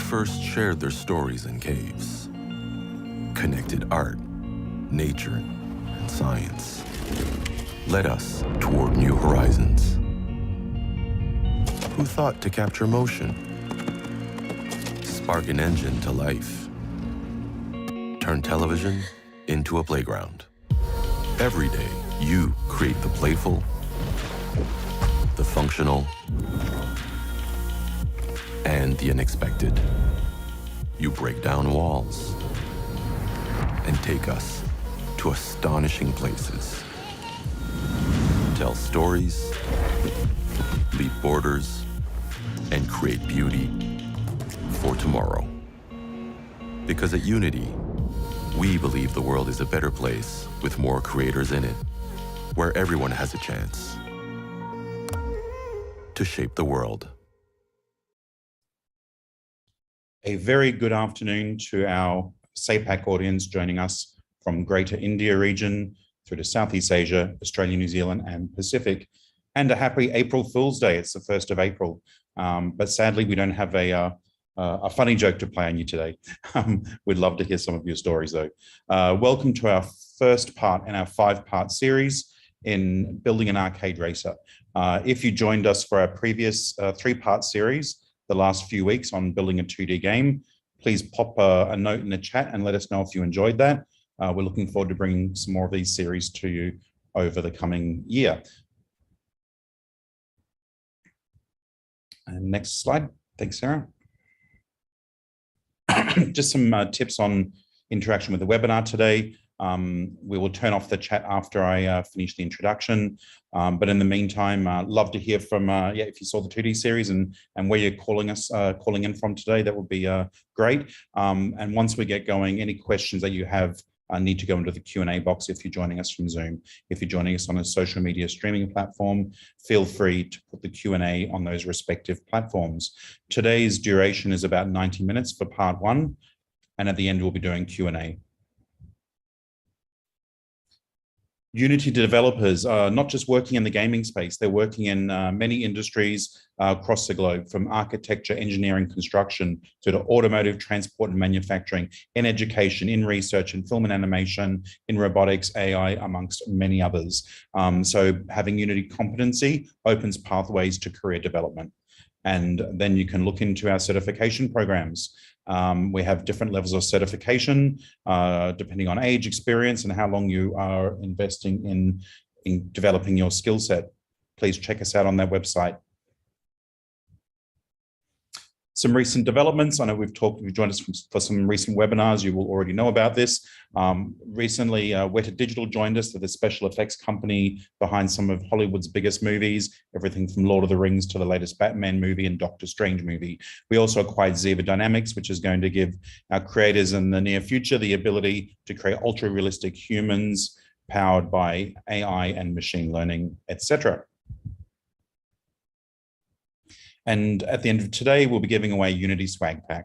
first shared their stories in caves, connected art, nature, and science, led us toward new horizons. Who thought to capture motion, spark an engine to life, turn television into a playground? Every day, you create the playful, the functional, and the unexpected. You break down walls and take us to astonishing places. Tell stories, leap borders, and create beauty for tomorrow. Because at Unity, we believe the world is a better place with more creators in it, where everyone has a chance to shape the world. A very good afternoon to our SAPAC audience joining us from Greater India region through to Southeast Asia, Australia, New Zealand, and Pacific. And a happy April Fool's Day. It's the 1st of April. But sadly, we don't have a funny joke to play on you today. We'd love to hear some of your stories though. Welcome to our first part in our 5-part series in building an arcade racer. If you joined us for our previous 3-part series, the last few weeks on building a 2D game, please pop a note in the chat and let us know if you enjoyed that. We're looking forward to bringing some more of these series to you over the coming year. And next slide. Thanks, Sarah. Just some tips on interaction with the webinar today. We will turn off the chat after I finish the introduction. But in the meantime, love to hear from, if you saw the 2D series and where you're calling in from today, that would be great. And once we get going, any questions that you have need to go into the Q&A box if you're joining us from Zoom. If you're joining us on a social media streaming platform, feel free to put the Q&A on those respective platforms. Today's duration is about 90 minutes for part 1, and at the end we'll be doing Q&A. Unity developers are not just working in the gaming space, they're working in many industries across the globe, from architecture, engineering, construction, to automotive, transport and manufacturing, in education, in research, in film and animation, in robotics, AI, amongst many others. So having Unity competency opens pathways to career development. And then you can look into our certification programs. We have different levels of certification, depending on age, experience, and how long you are investing in developing your skill set. Please check us out on that website. Some recent developments. I know you've joined us for some recent webinars. You will already know about this. Recently, Weta Digital joined us. They're the special effects company behind some of Hollywood's biggest movies, everything from Lord of the Rings to the latest Batman movie and Doctor Strange movie. We also acquired Ziva Dynamics, which is going to give our creators in the near future the ability to create ultra-realistic humans powered by AI and machine learning, etc. And at the end of today, we'll be giving away Unity Swag Pack.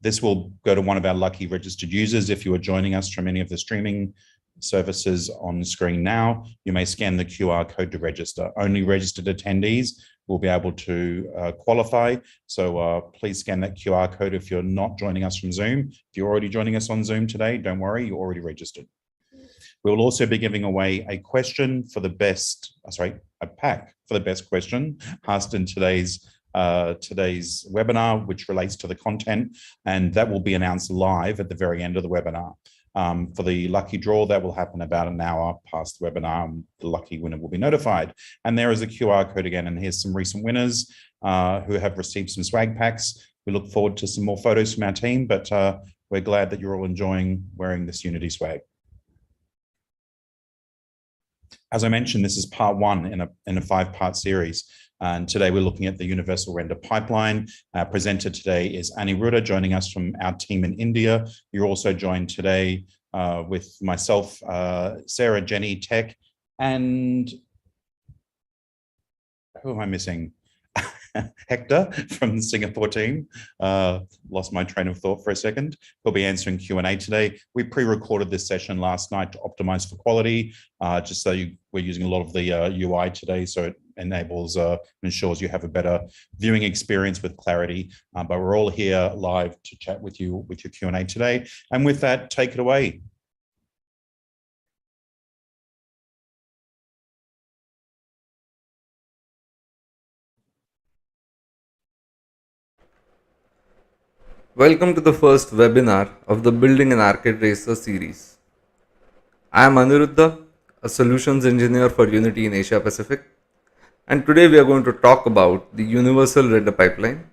This will go to one of our lucky registered users. If you are joining us from any of the streaming services on screen now, you may scan the QR code to register. Only registered attendees will be able to qualify. So please scan that QR code if you're not joining us from Zoom. If you're already joining us on Zoom today, don't worry, you're already registered. We will also be giving away a question for the best, a pack for the best question asked in today's webinar, which relates to the content, and that will be announced live at the very end of the webinar. For the lucky draw, that will happen about an hour past the webinar, and the lucky winner will be notified. And there is a QR code again, and here's some recent winners who have received some swag packs. We look forward to some more photos from our team, but we're glad that you're all enjoying wearing this Unity swag. As I mentioned, this is part 1 in a 5-part series. And today we're looking at the Universal Render Pipeline. Our presenter today is Aniruddha, joining us from our team in India. You're also joined today with myself, Sarah, Jenny, Tech, and who am I missing? Hector from the Singapore team. Lost my train of thought for a second. He'll be answering Q&A today. We pre-recorded this session last night to optimize for quality, just so we're using a lot of the UI today, so it enables ensures you have a better viewing experience with clarity. But we're all here live to chat with you with your Q&A today. And with that, take it away. Welcome to the first webinar of the Building an Arcade Racer series. I am Aniruddha, a solutions engineer for Unity in Asia Pacific, and today we are going to talk about the universal render pipeline,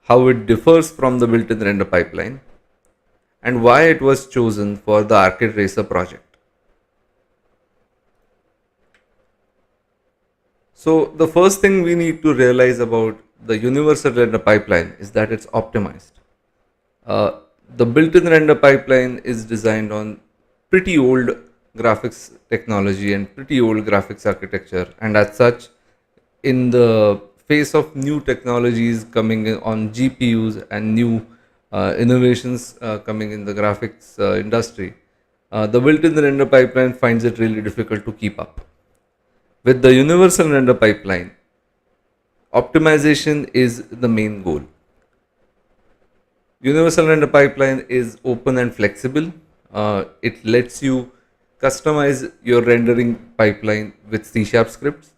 how it differs from the built-in render pipeline, and why it was chosen for the Arcade Racer project. So the first thing we need to realize about the universal render pipeline is that it's optimized. The built-in render pipeline is designed on pretty old graphics technology and pretty old graphics architecture, and as such, in the face of new technologies coming in on GPUs and new innovations coming in the graphics industry, the built-in render pipeline finds it really difficult to keep up. With the universal render pipeline, optimization is the main goal. Universal render pipeline is open and flexible. It lets you customize your rendering pipeline with C# scripts.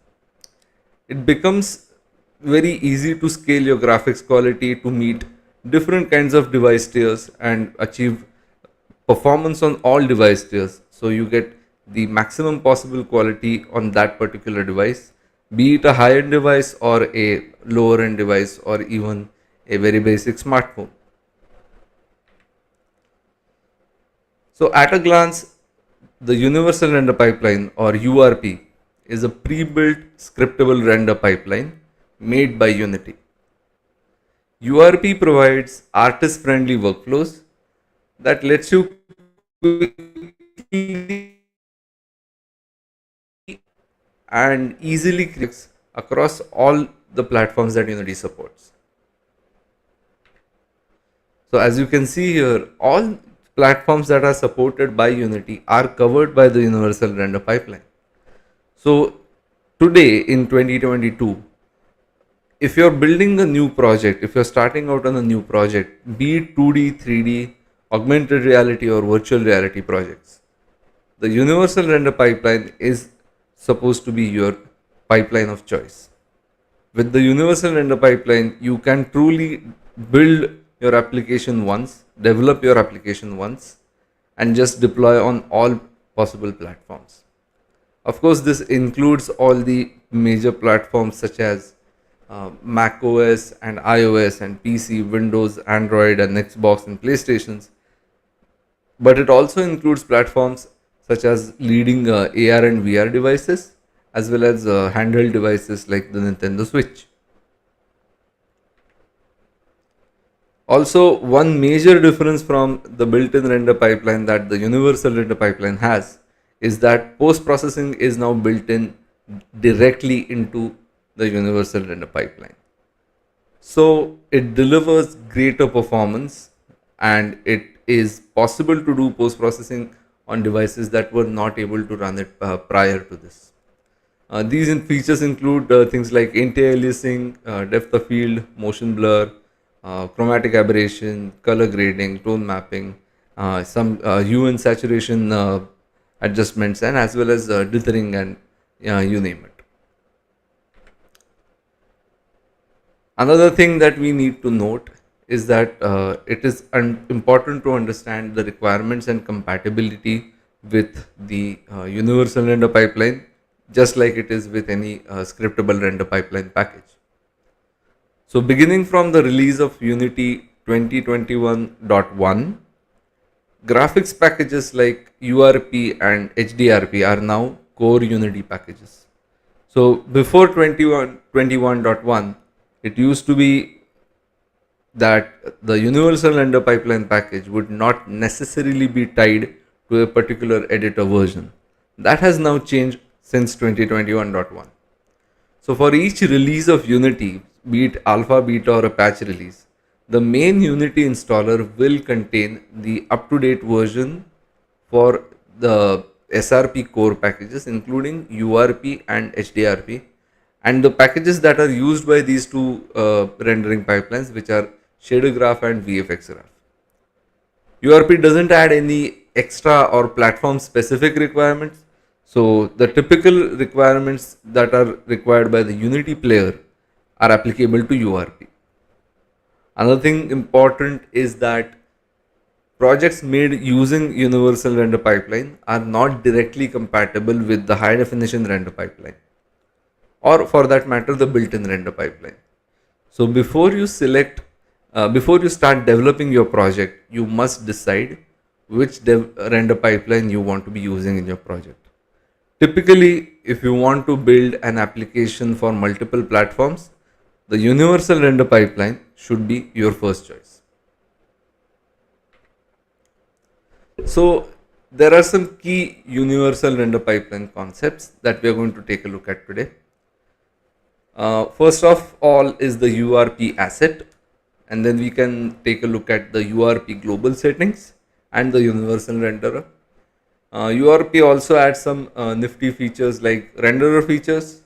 It becomes very easy to scale your graphics quality to meet different kinds of device tiers and achieve performance on all device tiers. So you get the maximum possible quality on that particular device, be it a high-end device or a lower-end device or even a very basic smartphone. So at a glance, the Universal Render Pipeline or URP is a pre-built scriptable render pipeline made by Unity. URP provides artist-friendly workflows that lets you quickly and easily create across all the platforms that Unity supports. So as you can see here, all platforms that are supported by Unity are covered by the Universal Render Pipeline. So today in 2022, if you're building a new project, if you're starting out on a new project, be it 2D, 3D, augmented reality or virtual reality projects, the Universal Render Pipeline is supposed to be your pipeline of choice. With the Universal Render Pipeline, you can truly build your application once, develop your application once, and just deploy on all possible platforms. Of course, this includes all the major platforms such as Mac OS and iOS and PC, Windows, Android, and Xbox and PlayStations. But it also includes platforms such as leading AR and VR devices, as well as handheld devices like the Nintendo Switch. Also, one major difference from the built-in render pipeline that the universal render pipeline has is that post-processing is now built in directly into the universal render pipeline. So it delivers greater performance, and it is possible to do post-processing on devices that were not able to run it prior to this. These features include things like anti-aliasing, depth of field, motion blur, chromatic aberration, color grading, tone mapping, some hue and saturation adjustments, and as well as dithering and you name it. Another thing that we need to note is that it is important to understand the requirements and compatibility with the universal render pipeline, just like it is with any scriptable render pipeline package. So beginning from the release of Unity 2021.1, graphics packages like URP and HDRP are now core Unity packages. So before 21.1, it used to be that the universal render pipeline package would not necessarily be tied to a particular editor version. That has now changed since 2021.1. So for each release of Unity, be it alpha, beta or a patch release, the main Unity installer will contain the up-to-date version for the SRP core packages, including URP and HDRP, And the packages that are used by these two rendering pipelines, which are shader graph and VFX graph. URP doesn't add any extra or platform specific requirements. So the typical requirements that are required by the Unity player are applicable to URP. Another thing important is that projects made using universal render pipeline are not directly compatible with the high definition render pipeline, or for that matter the built-in render pipeline. So before you start developing your project, you must decide which render pipeline you want to be using in your project. Typically, if you want to build an application for multiple platforms, the universal render pipeline should be your first choice. So there are some key universal render pipeline concepts that we are going to take a look at today. First of all is the URP asset, and then we can take a look at the URP global settings and the universal renderer. URP also adds some nifty features like renderer features,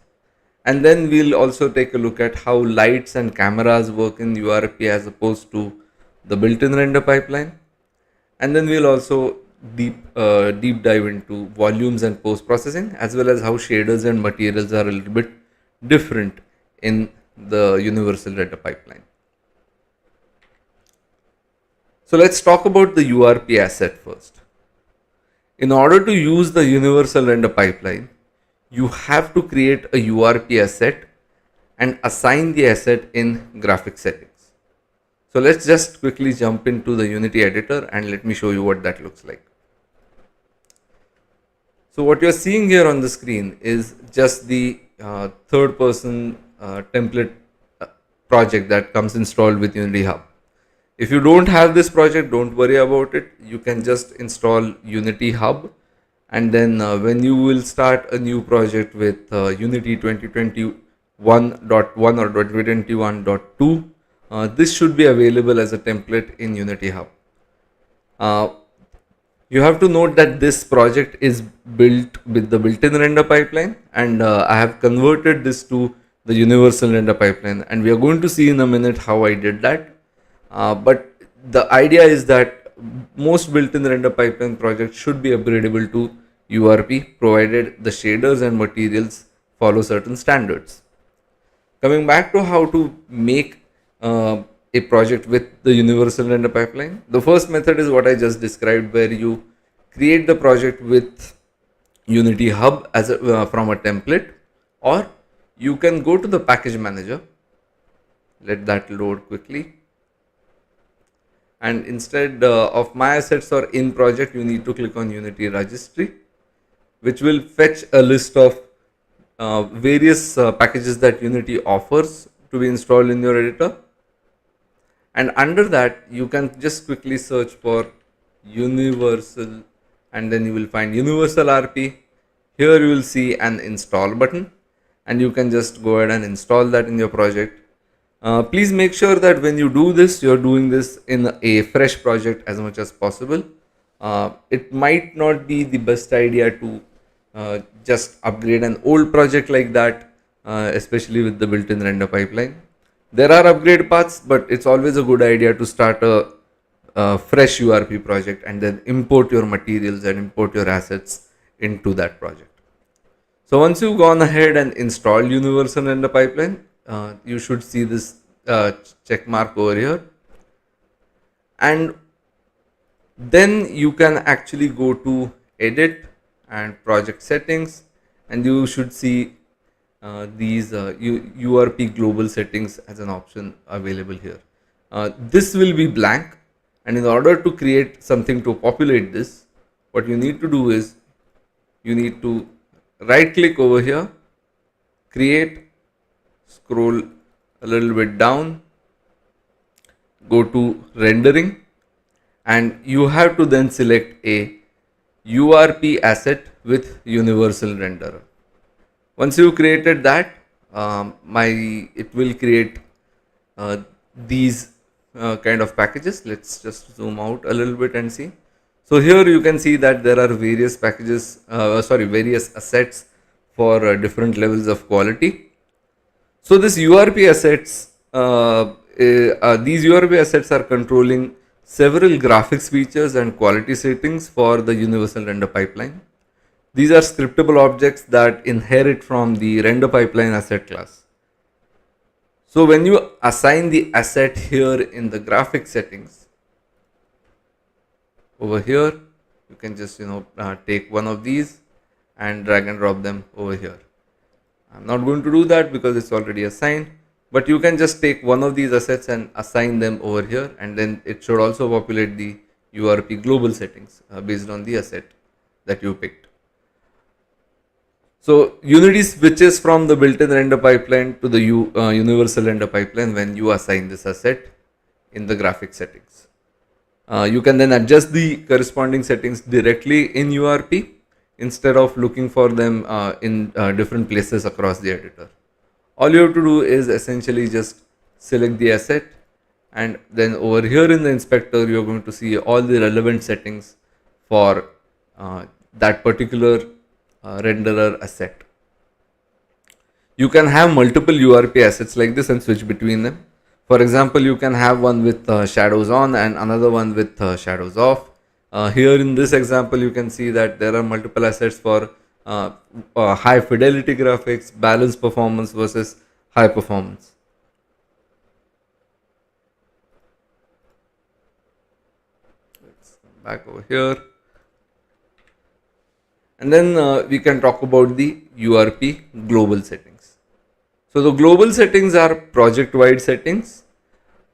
and then we'll also take a look at how lights and cameras work in URP as opposed to the built-in render pipeline. And then we'll also deep dive into volumes and post processing, as well as how shaders and materials are a little bit different in the universal render pipeline. So let's talk about the URP asset first. In order to use the universal render pipeline, you have to create a URP asset and assign the asset in graphic settings. So let's just quickly jump into the Unity editor and let me show you what that looks like. So what you're seeing here on the screen is just the third person template project that comes installed with Unity Hub. If you don't have this project, don't worry about it. You can just install Unity Hub, and then when you will start a new project with Unity 2021.1 or 2021.2, this should be available as a template in Unity Hub. You have to note that this project is built with the built-in render pipeline, and I have converted this to the universal render pipeline, and we are going to see in a minute how I did that. But the idea is that most built-in render pipeline projects should be upgradable to URP, provided the shaders and materials follow certain standards. Coming back to how to make a project with the universal render pipeline, the first method is what I just described, where you create the project with Unity Hub as from a template, or you can go to the package manager. Let that load quickly. And instead of my assets or in project, you need to click on Unity registry, which will fetch a list of various packages that Unity offers to be installed in your editor. And under that, you can just quickly search for universal, and then you will find universal RP. Here you will see an install button, and you can just go ahead and install that in your project. Please make sure that when you do this, you're doing this in a fresh project as much as possible. It might not be the best idea to just upgrade an old project like that, especially with the built-in render pipeline. There are upgrade paths, but it's always a good idea to start a fresh URP project and then import your materials and import your assets into that project. So once you've gone ahead and installed universal render pipeline, you should see this check mark over here, and then you can actually go to edit and project settings, and you should see these URP global settings as an option available here. This will be blank, and in order to create something to populate this, what you need to do is you need to right click over here, create, scroll a little bit down, go to rendering, and you have to then select a URP asset with universal renderer. Once you created that, it will create these kind of packages. Let's just zoom out a little bit and see. So here you can see that there are various packages, various assets for different levels of quality. So this URP assets, these URP assets are controlling several graphics features and quality settings for the universal render pipeline. These are scriptable objects that inherit from the render pipeline asset class. So when you assign the asset here in the graphic settings, over here, you can just take one of these and drag and drop them over here. I'm not going to do that because it's already assigned, but you can just take one of these assets and assign them over here, and then it should also populate the URP global settings based on the asset that you picked. So Unity switches from the built-in render pipeline to the universal render pipeline when you assign this asset in the graphic settings. You can then adjust the corresponding settings directly in URP instead of looking for them in different places across the editor. All you have to do is essentially just select the asset, and then over here in the inspector you are going to see all the relevant settings for that particular renderer asset. You can have multiple URP assets like this and switch between them. For example, you can have one with shadows on and another one with shadows off. Here in this example, you can see that there are multiple assets for high fidelity graphics, balanced performance versus high performance. Let's come back over here. And then we can talk about the URP global settings. So the global settings are project-wide settings,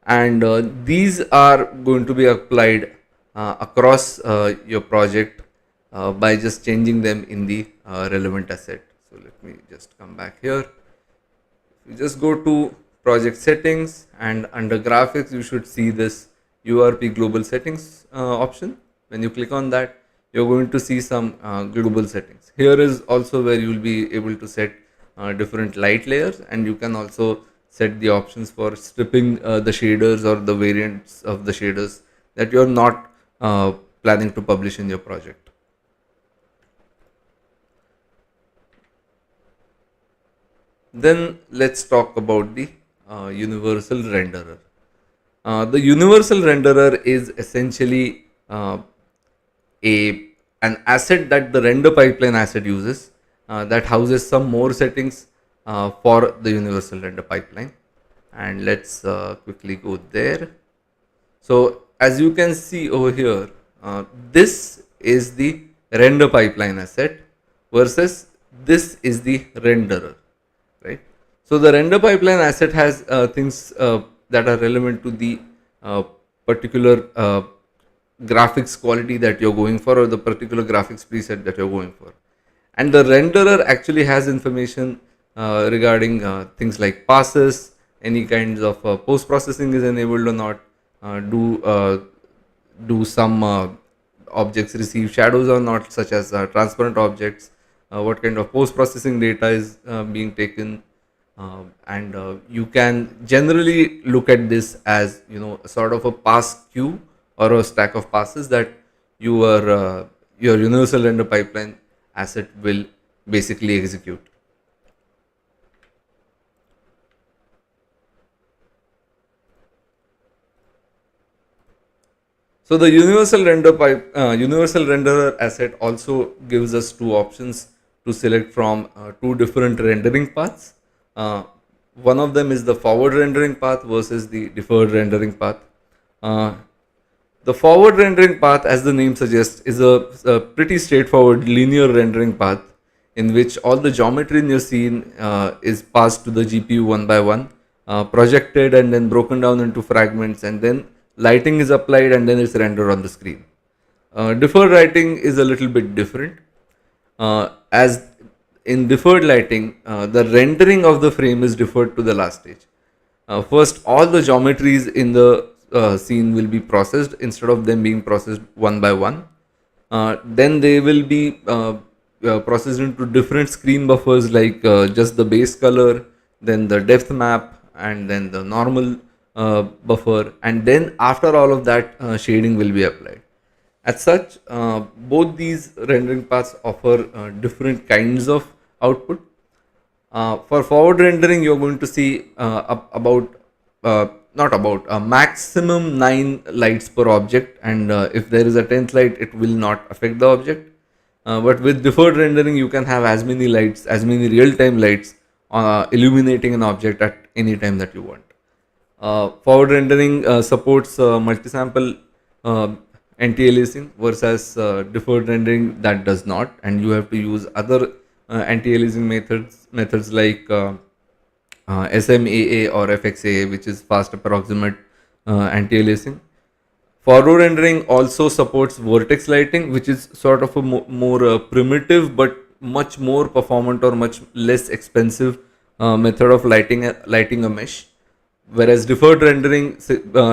and these are going to be applied across your project by just changing them in the relevant asset. So let me just come back here. You just go to project settings, and under graphics you should see this URP global settings option. When you click on that, you're going to see some global settings. Here is also where you will be able to set different light layers, and you can also set the options for stripping the shaders or the variants of the shaders that you're not planning to publish in your project. Then let's talk about the universal renderer. The universal renderer is essentially an asset that the render pipeline asset uses that houses some more settings for the universal render pipeline. And let's quickly go there. So as you can see over here, this is the render pipeline asset versus this is the renderer, right? So the render pipeline asset has things that are relevant to the particular graphics quality that you're going for, or the particular graphics preset that you're going for. And the renderer actually has information regarding things like passes, any kinds of post-processing is enabled or not, do some objects receive shadows or not, such as transparent objects, what kind of post-processing data is being taken, and you can generally look at this as a sort of a pass queue or a stack of passes that your universal render pipeline asset will basically execute. So the universal renderer asset also gives us two options to select from two different rendering paths. One of them is the forward rendering path versus the deferred rendering path. The forward rendering path, as the name suggests, is a pretty straightforward linear rendering path in which all the geometry in your scene is passed to the GPU one by one, projected and then broken down into fragments, and then lighting is applied and then it's rendered on the screen. Deferred lighting is a little bit different. As in deferred lighting, the rendering of the frame is deferred to the last stage. First, all the geometries in the scene will be processed instead of them being processed one by one. Then they will be processed into different screen buffers, like just the base color, then the depth map, and then the normal buffer, and then after all of that shading will be applied. As such, both these rendering paths offer different kinds of output. For forward rendering, you're going to see not about maximum 9 lights per object, and if there is a 10th light, it will not affect the object. But with deferred rendering, you can have as many lights, as many real-time lights illuminating an object at any time that you want. Forward rendering supports multi-sample uh, anti-aliasing versus deferred rendering that does not, and you have to use other anti-aliasing methods like SMAA or FXAA, which is fast approximate anti-aliasing. Forward rendering also supports vortex lighting, which is sort of a more primitive but much more performant or much less expensive method of lighting a mesh. Whereas deferred rendering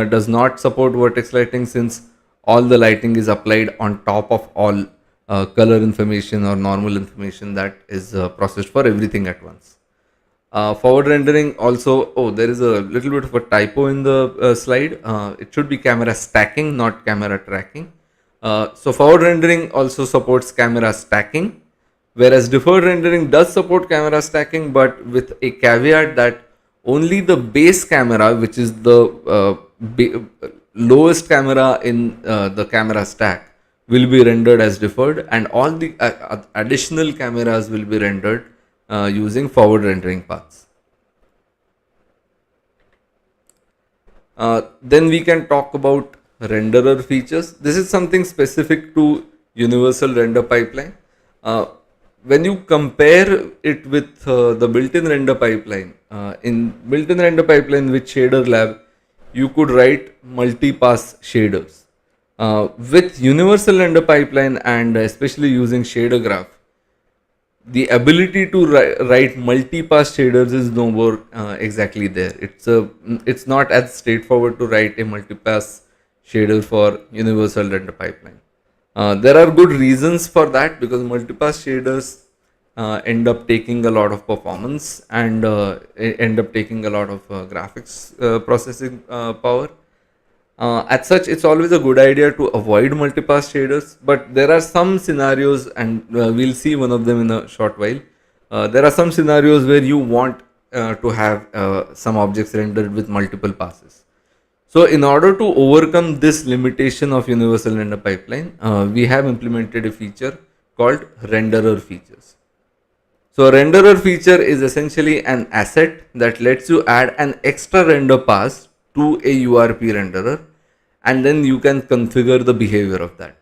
does not support vortex lighting, since all the lighting is applied on top of all color information or normal information that is processed for everything at once. Forward rendering also, oh, there is a little bit of a typo in the slide. It should be camera stacking, not camera tracking. So forward rendering also supports camera stacking, whereas deferred rendering does support camera stacking, but with a caveat that only the base camera, which is the lowest camera in the camera stack, will be rendered as deferred, and all the additional cameras will be rendered using forward rendering paths. Then we can talk about renderer features. This is something specific to universal render pipeline. When you compare it with the built-in render pipeline, in built-in render pipeline with shader lab, you could write multi-pass shaders. With universal render pipeline, and especially using shader graph, the ability to write multi-pass shaders is no more exactly there. It's not as straightforward to write a multi-pass shader for universal render pipeline. There are good reasons for that, because multi-pass shaders end up taking a lot of performance and end up taking a lot of graphics processing power. As such, it's always a good idea to avoid multipass shaders, but there are some scenarios, and we'll see one of them in a short while. There are some scenarios where you want to have some objects rendered with multiple passes. So in order to overcome this limitation of universal render pipeline, we have implemented a feature called renderer features. So a renderer feature is essentially an asset that lets you add an extra render pass to a URP renderer, and then you can configure the behavior of that.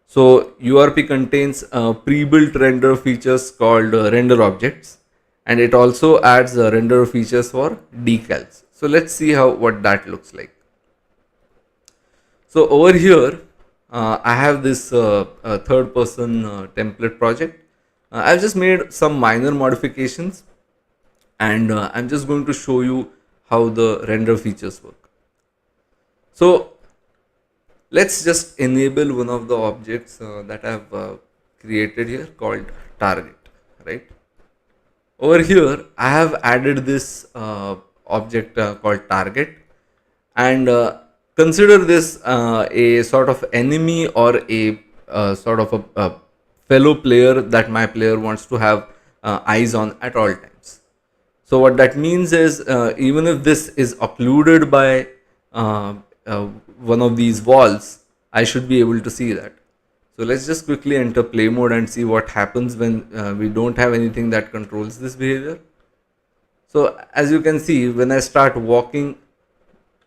So URP contains pre-built render features called render objects, and it also adds render features for decals. So let's see what that looks like. So over here, I have this third person template project. I've just made some minor modifications, and I'm just going to show you how the render features work. So let's just enable one of the objects that I've created here called target, right? Over here, I have added this object called target, and consider this a sort of enemy or a sort of a fellow player that my player wants to have eyes on at all times. So what that means is, even if this is occluded by one of these walls, I should be able to see that. So let's just quickly enter play mode and see what happens when we don't have anything that controls this behavior. So as you can see, when I start walking,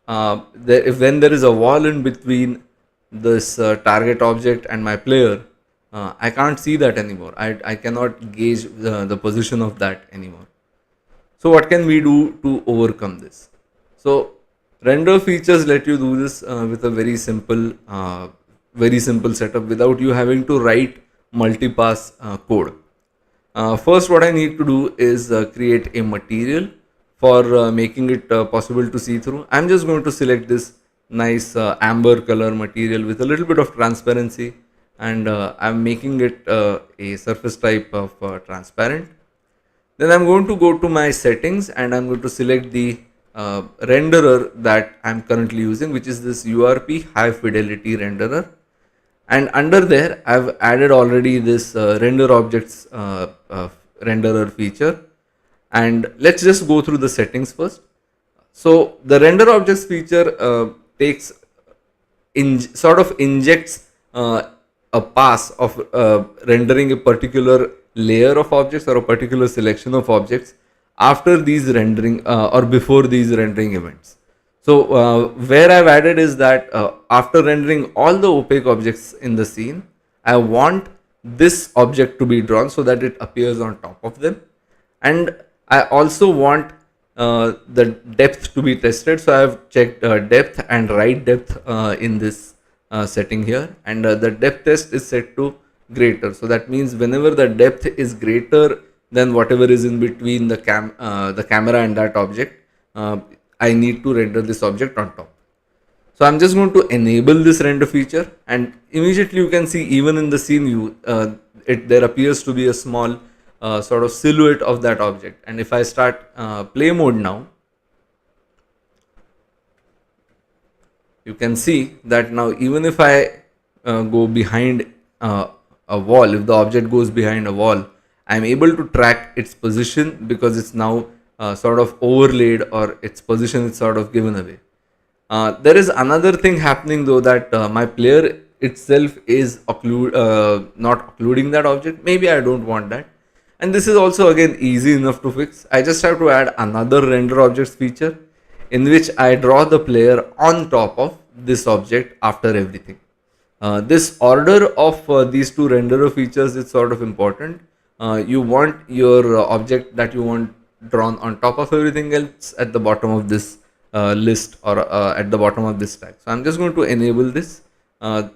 when there is a wall in between this target object and my player, I can't see that anymore. I cannot gauge the position of that anymore. So what can we do to overcome this? So render features let you do this with a very simple setup without you having to write multipass code. First, what I need to do is create a material for making it possible to see through. I'm just going to select this nice amber color material with a little bit of transparency, and I'm making it a surface type of transparent. Then I'm going to go to my settings, and I'm going to select the renderer that I'm currently using, which is this URP high fidelity renderer. And under there, I've added already this render objects renderer feature, And let's just go through the settings first. So the render objects feature takes sort of injects a pass of rendering a particular layer of objects or a particular selection of objects after these rendering or before these rendering events. So where I've added is that after rendering all the opaque objects in the scene, I want this object to be drawn so that it appears on top of them. And I also want the depth to be tested. So I have checked depth and right depth in this setting here, and the depth test is set to greater. So that means whenever the depth is greater than whatever is in between the camera and that object, I need to render this object on top. So I'm just going to enable this render feature, and immediately you can see even in the scene view, there appears to be a small sort of silhouette of that object. And if I start play mode now, you can see that now even if I go behind a wall, if the object goes behind a wall, I'm able to track its position because it's now sort of overlaid, or its position is sort of given away. There is another thing happening though, that my player itself is not occluding that object. Maybe I don't want that. And this is also again easy enough to fix. I just have to add another render objects feature in which I draw the player on top of this object after everything. This order of these two renderer features is sort of important. You want your object that you want drawn on top of everything else at the bottom of this list, or at the bottom of this stack. So I'm just going to enable this, and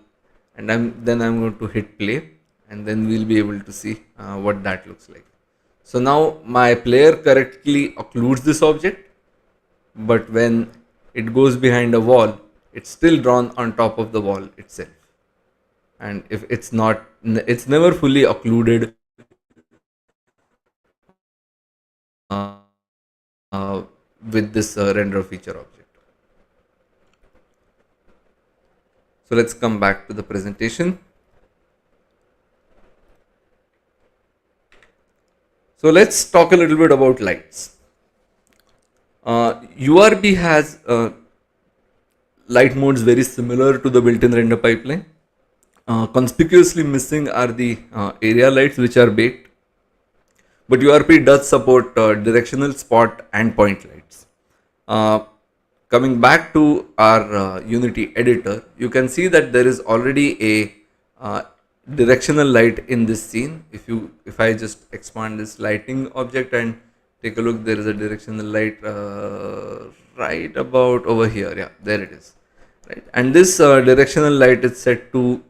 then I'm going to hit play, and then we'll be able to see what that looks like. So now my player correctly occludes this object, but when it goes behind a wall, it's still drawn on top of the wall itself. And if it's not, it's never fully occluded with this render feature object. So let's come back to the presentation. So let's talk a little bit about lights. URP has light modes very similar to the built-in render pipeline. Conspicuously missing are the area lights, which are baked. But URP does support directional, spot and point lights. Coming back to our Unity editor, you can see that there is already a directional light in this scene. If I just expand this lighting object and take a look, there is a directional light right about over here. Yeah, there it is. Right, and this directional light is set to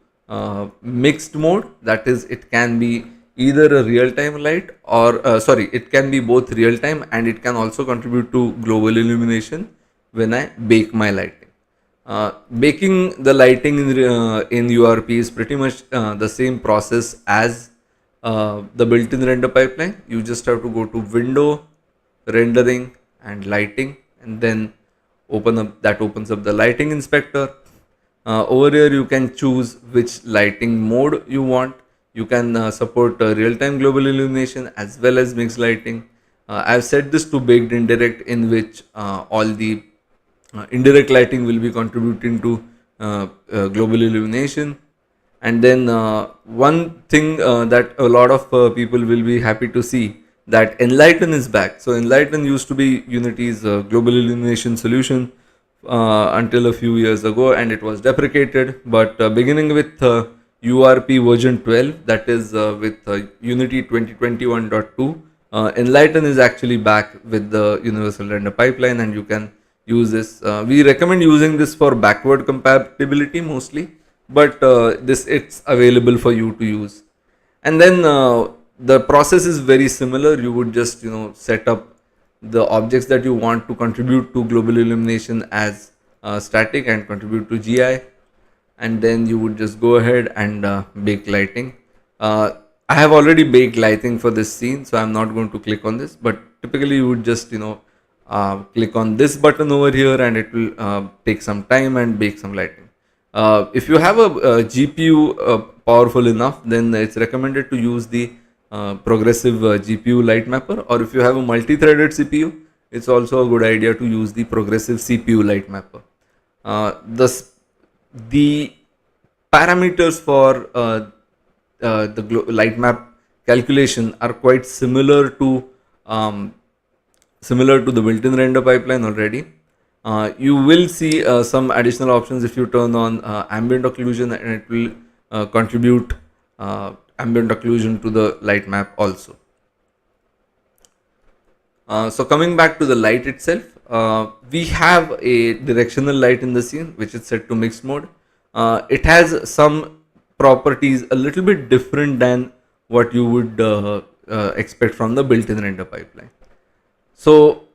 mixed mode. That is, it can be either a real-time light, or it can be both real-time, and it can also contribute to global illumination when I bake my lighting. Baking the lighting in URP is pretty much the same process as the built-in render pipeline. You just have to go to Window, Rendering and Lighting, and then opens up the lighting inspector. Over here you can choose which lighting mode you want. You can support real-time global illumination as well as mixed lighting. I've set this to baked indirect, in which all the indirect lighting will be contributing to global illumination. And then one thing that a lot of people will be happy to see, that Enlighten is back. So Enlighten used to be Unity's global illumination solution until a few years ago, and it was deprecated. But beginning with URP version 12, that is with Unity 2021.2, Enlighten is actually back with the universal render pipeline, and you can use this. We recommend using this for backward compatibility mostly, but it's available for you to use. And then the process is very similar. You would just set up the objects that you want to contribute to global illumination as static and contribute to GI, and then you would just go ahead and bake lighting. I have already baked lighting for this scene, so I'm not going to click on this, but typically you would just click on this button over here, and it will take some time and bake some lighting. If you have a GPU powerful enough, then it's recommended to use the progressive GPU light mapper, or if you have a multi-threaded CPU, it's also a good idea to use the progressive CPU light mapper. The parameters for the light map calculation are quite um, similar to the built-in render pipeline already. You will see some additional options if you turn on ambient occlusion, and it will contribute ambient occlusion to the light map also. So coming back to the light itself, we have a directional light in the scene which is set to mixed mode. It has some properties a little bit different than what you would expect from the built-in render pipeline. So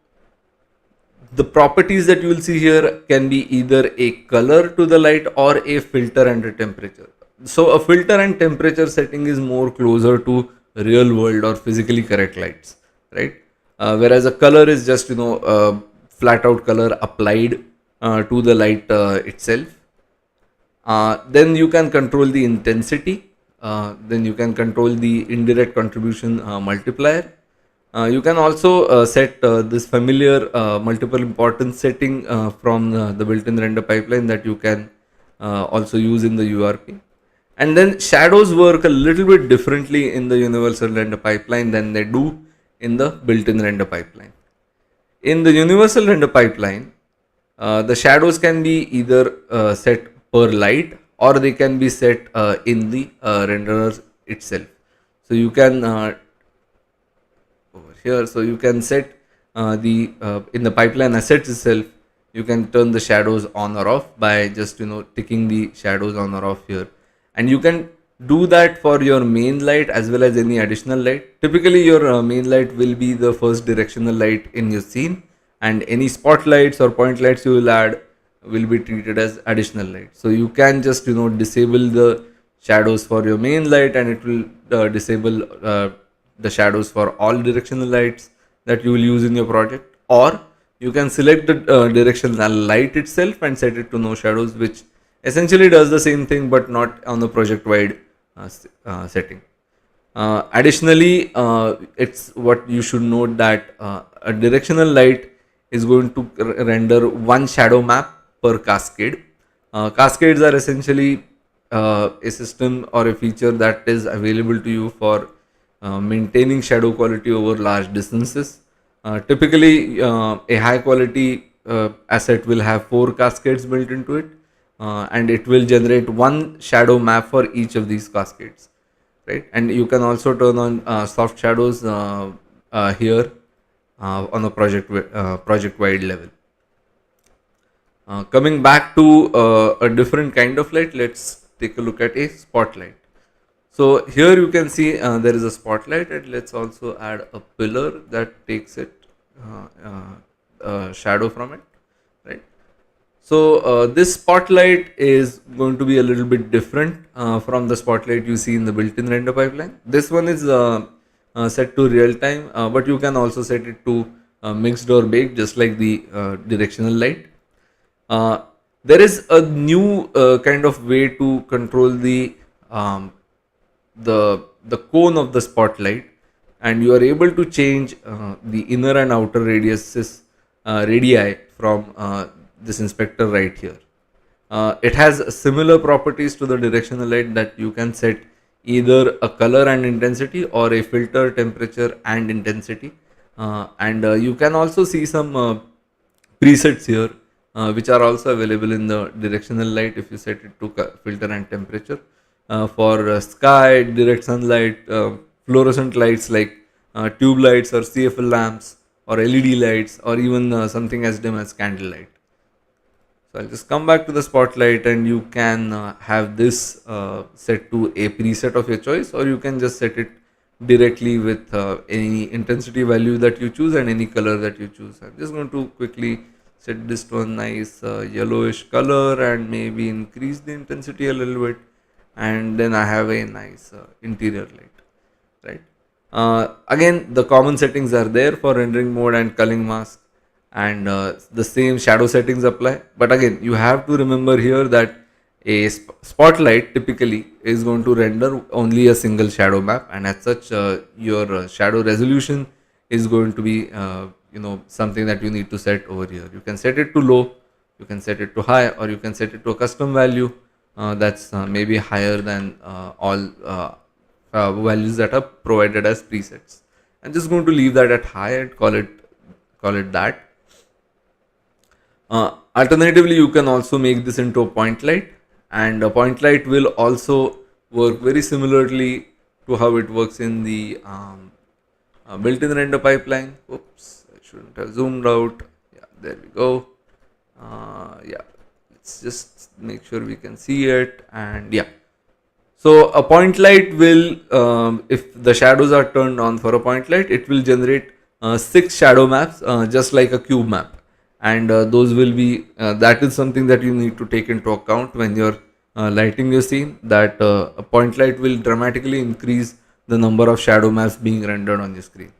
the properties that you will see here can be either a color to the light or a filter and a temperature. So a filter and temperature setting is more closer to real world or physically correct lights, right? Whereas a color is just flat out color applied to the light itself. Then you can control the intensity. Then you can control the indirect contribution multiplier. You can also set this familiar multiple importance setting from the built-in render pipeline that you can also use in the URP. And then shadows work a little bit differently in the universal render pipeline than they do in the built-in render pipeline. In the universal render pipeline, the shadows can be either set per light, or they can be set in the renderer itself. So you can over here, so you can set in the pipeline assets itself, you can turn the shadows on or off by just ticking the shadows on or off here, and you can do that for your main light as well as any additional light. Typically your main light will be the first directional light in your scene, and any spotlights or point lights you will add will be treated as additional light. So you can just disable the shadows for your main light, and it will disable the shadows for all directional lights that you will use in your project. Or you can select the directional light itself and set it to no shadows, which essentially does the same thing but not on the project wide setting. Additionally, it's what you should note that a directional light is going to render one shadow map per cascade. Cascades are essentially a system or a feature that is available to you for maintaining shadow quality over large distances. Typically, a high quality asset will have 4 cascades built into it, and it will generate one shadow map for each of these cascades, right? And you can also turn on soft shadows here on a project wide level. Coming back to a different kind of light, let's take a look at a spotlight. So here you can see there is a spotlight, and let's also add a pillar that takes it shadow from it, right? So this spotlight is going to be a little bit different from the spotlight you see in the built-in render pipeline. This one is set to real time, but you can also set it to mixed or baked, just like the directional light. There is a new kind of way to control the cone of the spotlight, and you are able to change the inner and outer radii from this inspector right here. It has similar properties to the directional light, that you can set either a color and intensity or a filter, temperature and intensity, and you can also see some presets here which are also available in the directional light if you set it to filter and temperature. For sky, direct sunlight, fluorescent lights like tube lights or CFL lamps or LED lights, or even something as dim as candlelight. So I'll just come back to the spotlight, and you can have this set to a preset of your choice, or you can just set it directly with any intensity value that you choose and any color that you choose. I'm just going to quickly set this to a nice yellowish color and maybe increase the intensity a little bit, and then I have a nice interior light, right? Again, the common settings are there for rendering mode and culling mask, and the same shadow settings apply. But again, you have to remember here that A spotlight typically is going to render only a single shadow map, and as such, your shadow resolution is going to be something that you need to set over here. You can set it to low, you can set it to high, or you can set it to a custom value that's maybe higher than all values that are provided as presets. I'm just going to leave that at high and call it that. Alternatively, you can also make this into a point light, and a point light will also work very similarly to how it works in the built-in render pipeline. Oops, I shouldn't have zoomed out. Yeah, there we go. Yeah, let's just make sure we can see it, and yeah. So a point light will, if the shadows are turned on for a point light, it will generate 6 shadow maps, just like a cube map, and those will be that is something that you need to take into account when you're lighting your scene. That a point light will dramatically increase the number of shadow maps being rendered on your screen.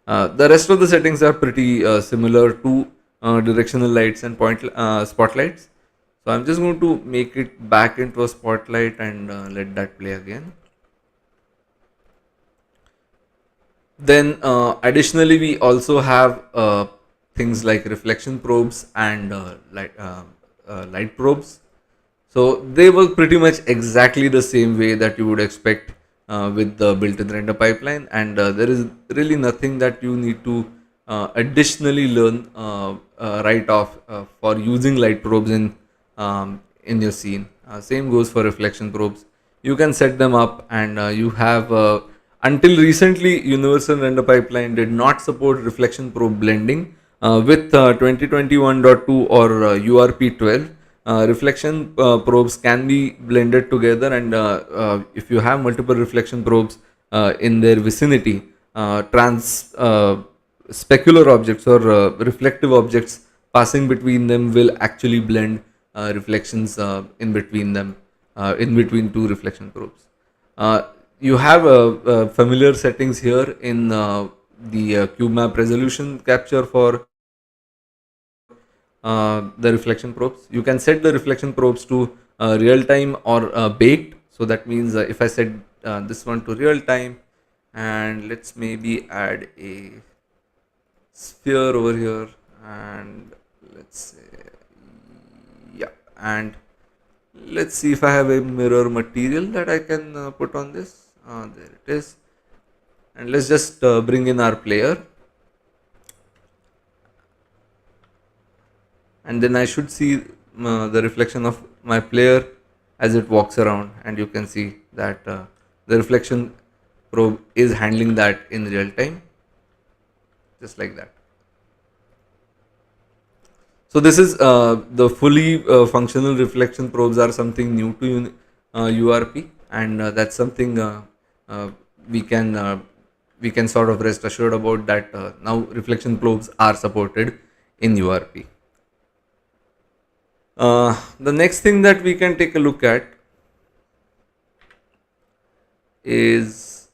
The rest of the settings are pretty similar to directional lights and spotlights. So I'm just going to make it back into a spotlight and let that play again. Then additionally, we also have things like reflection probes and light probes. So they work pretty much exactly the same way that you would expect with the built-in render pipeline, and there is really nothing that you need to additionally learn right off for using light probes in your scene. Same goes for reflection probes. You can set them up, and you have until recently Universal Render Pipeline did not support reflection probe blending. With 2021.2 or URP 12, reflection probes can be blended together, and if you have multiple reflection probes in their vicinity, specular objects or reflective objects passing between them will actually blend reflections in between them, in between two reflection probes. You have familiar settings here in the cube map resolution capture for the reflection probes. You can set the reflection probes to real time or baked. So that means if I set this one to real time, and let's maybe add a sphere over here, and let's say, yeah, and let's see if I have a mirror material that I can put on this. There it is. And let's just bring in our player, and then I should see the reflection of my player as it walks around, and you can see that the reflection probe is handling that in real time, just like that. So this is the fully functional reflection probes are something new to URP, and that's something we can sort of rest assured about, that now reflection probes are supported in URP. The next thing that we can take a look at is,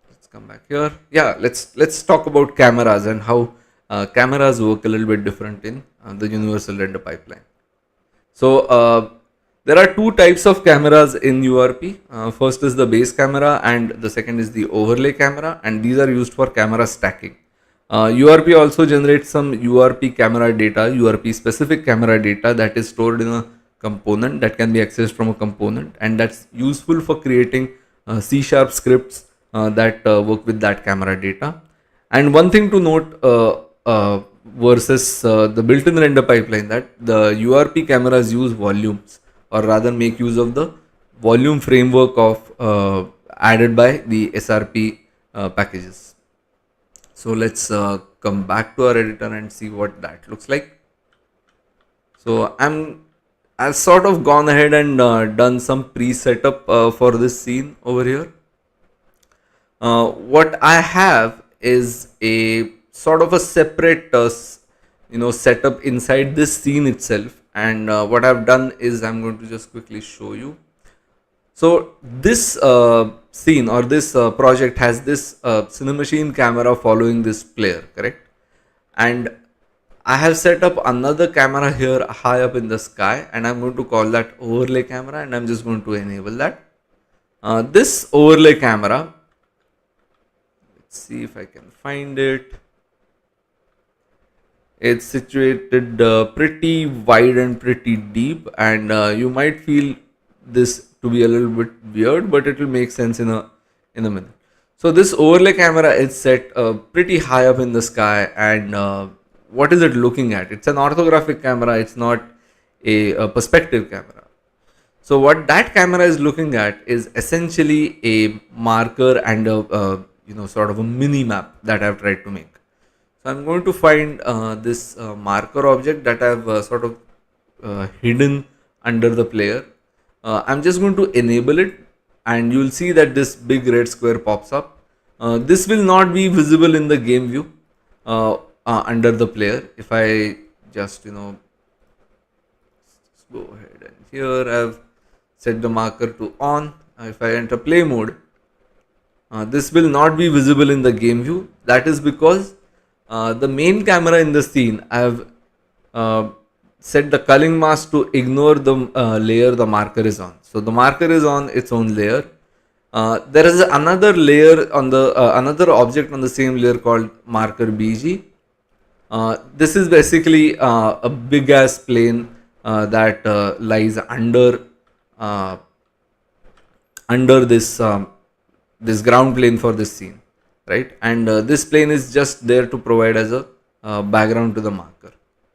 let's come back here. Yeah, let's talk about cameras and how cameras work a little bit different in the Universal Render Pipeline. So there are two types of cameras in URP. First is the base camera, and the second is the overlay camera, and these are used for camera stacking. URP also generates some URP camera data, URP specific camera data that is stored in a component that can be accessed from a component, and that's useful for creating C# scripts that work with that camera data. And one thing to note versus the built-in render pipeline, that the URP cameras use volumes, or rather make use of the volume framework of added by the SRP packages. So let's come back to our editor and see what that looks like. So I've sort of gone ahead and done some pre-setup for this scene over here. What I have is a sort of a separate setup inside this scene itself, and what I've done is I'm going to just quickly show you. So this scene or this project has this Cinemachine camera following this player, correct? And I have set up another camera here high up in the sky, and I'm going to call that overlay camera, and I'm just going to enable that. This overlay camera, let's see if I can find it. It's situated pretty wide and pretty deep, and you might feel this to be a little bit weird, but it will make sense in a minute. So this overlay camera is set pretty high up in the sky, and what is it looking at? It's an orthographic camera. It's not a perspective camera. So what that camera is looking at is essentially a marker and a sort of a mini map that I've tried to make. So I'm going to find this marker object that I've sort of hidden under the player. I'm just going to enable it, and you'll see that this big red square pops up. This will not be visible in the game view under the player. If I just go ahead, and here I've set the marker to on. If I enter play mode, this will not be visible in the game view. That is because the main camera in the scene, I have set the culling mask to ignore the layer the marker is on. So the marker is on its own layer. There is another layer on the another object on the same layer called marker BG. This is basically a big ass plane that lies under this ground plane for this scene, right? And this plane is just there to provide as a background to the marker,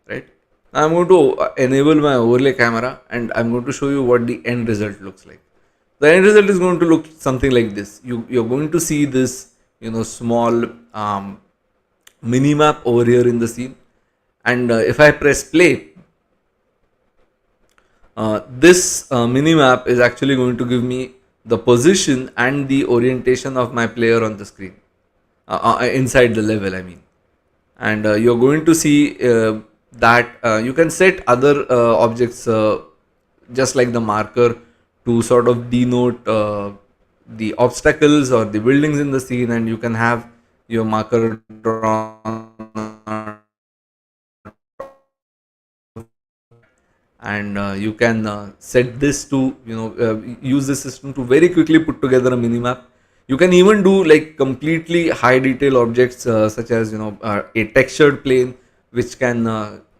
right? Now I'm going to enable my overlay camera, and I'm going to show you what the end result looks like. The end result is going to look something like this. You're going to see this small mini map over here in the scene, and if I press play, this mini map is actually going to give me the position and the orientation of my player on the screen inside the level, I mean. And you're going to see that you can set other objects just like the marker to sort of denote the obstacles or the buildings in the scene, and you can have your marker drawn, and you can set this to use the system to very quickly put together a minimap. You can even do like completely high detail objects such as a textured plane, which can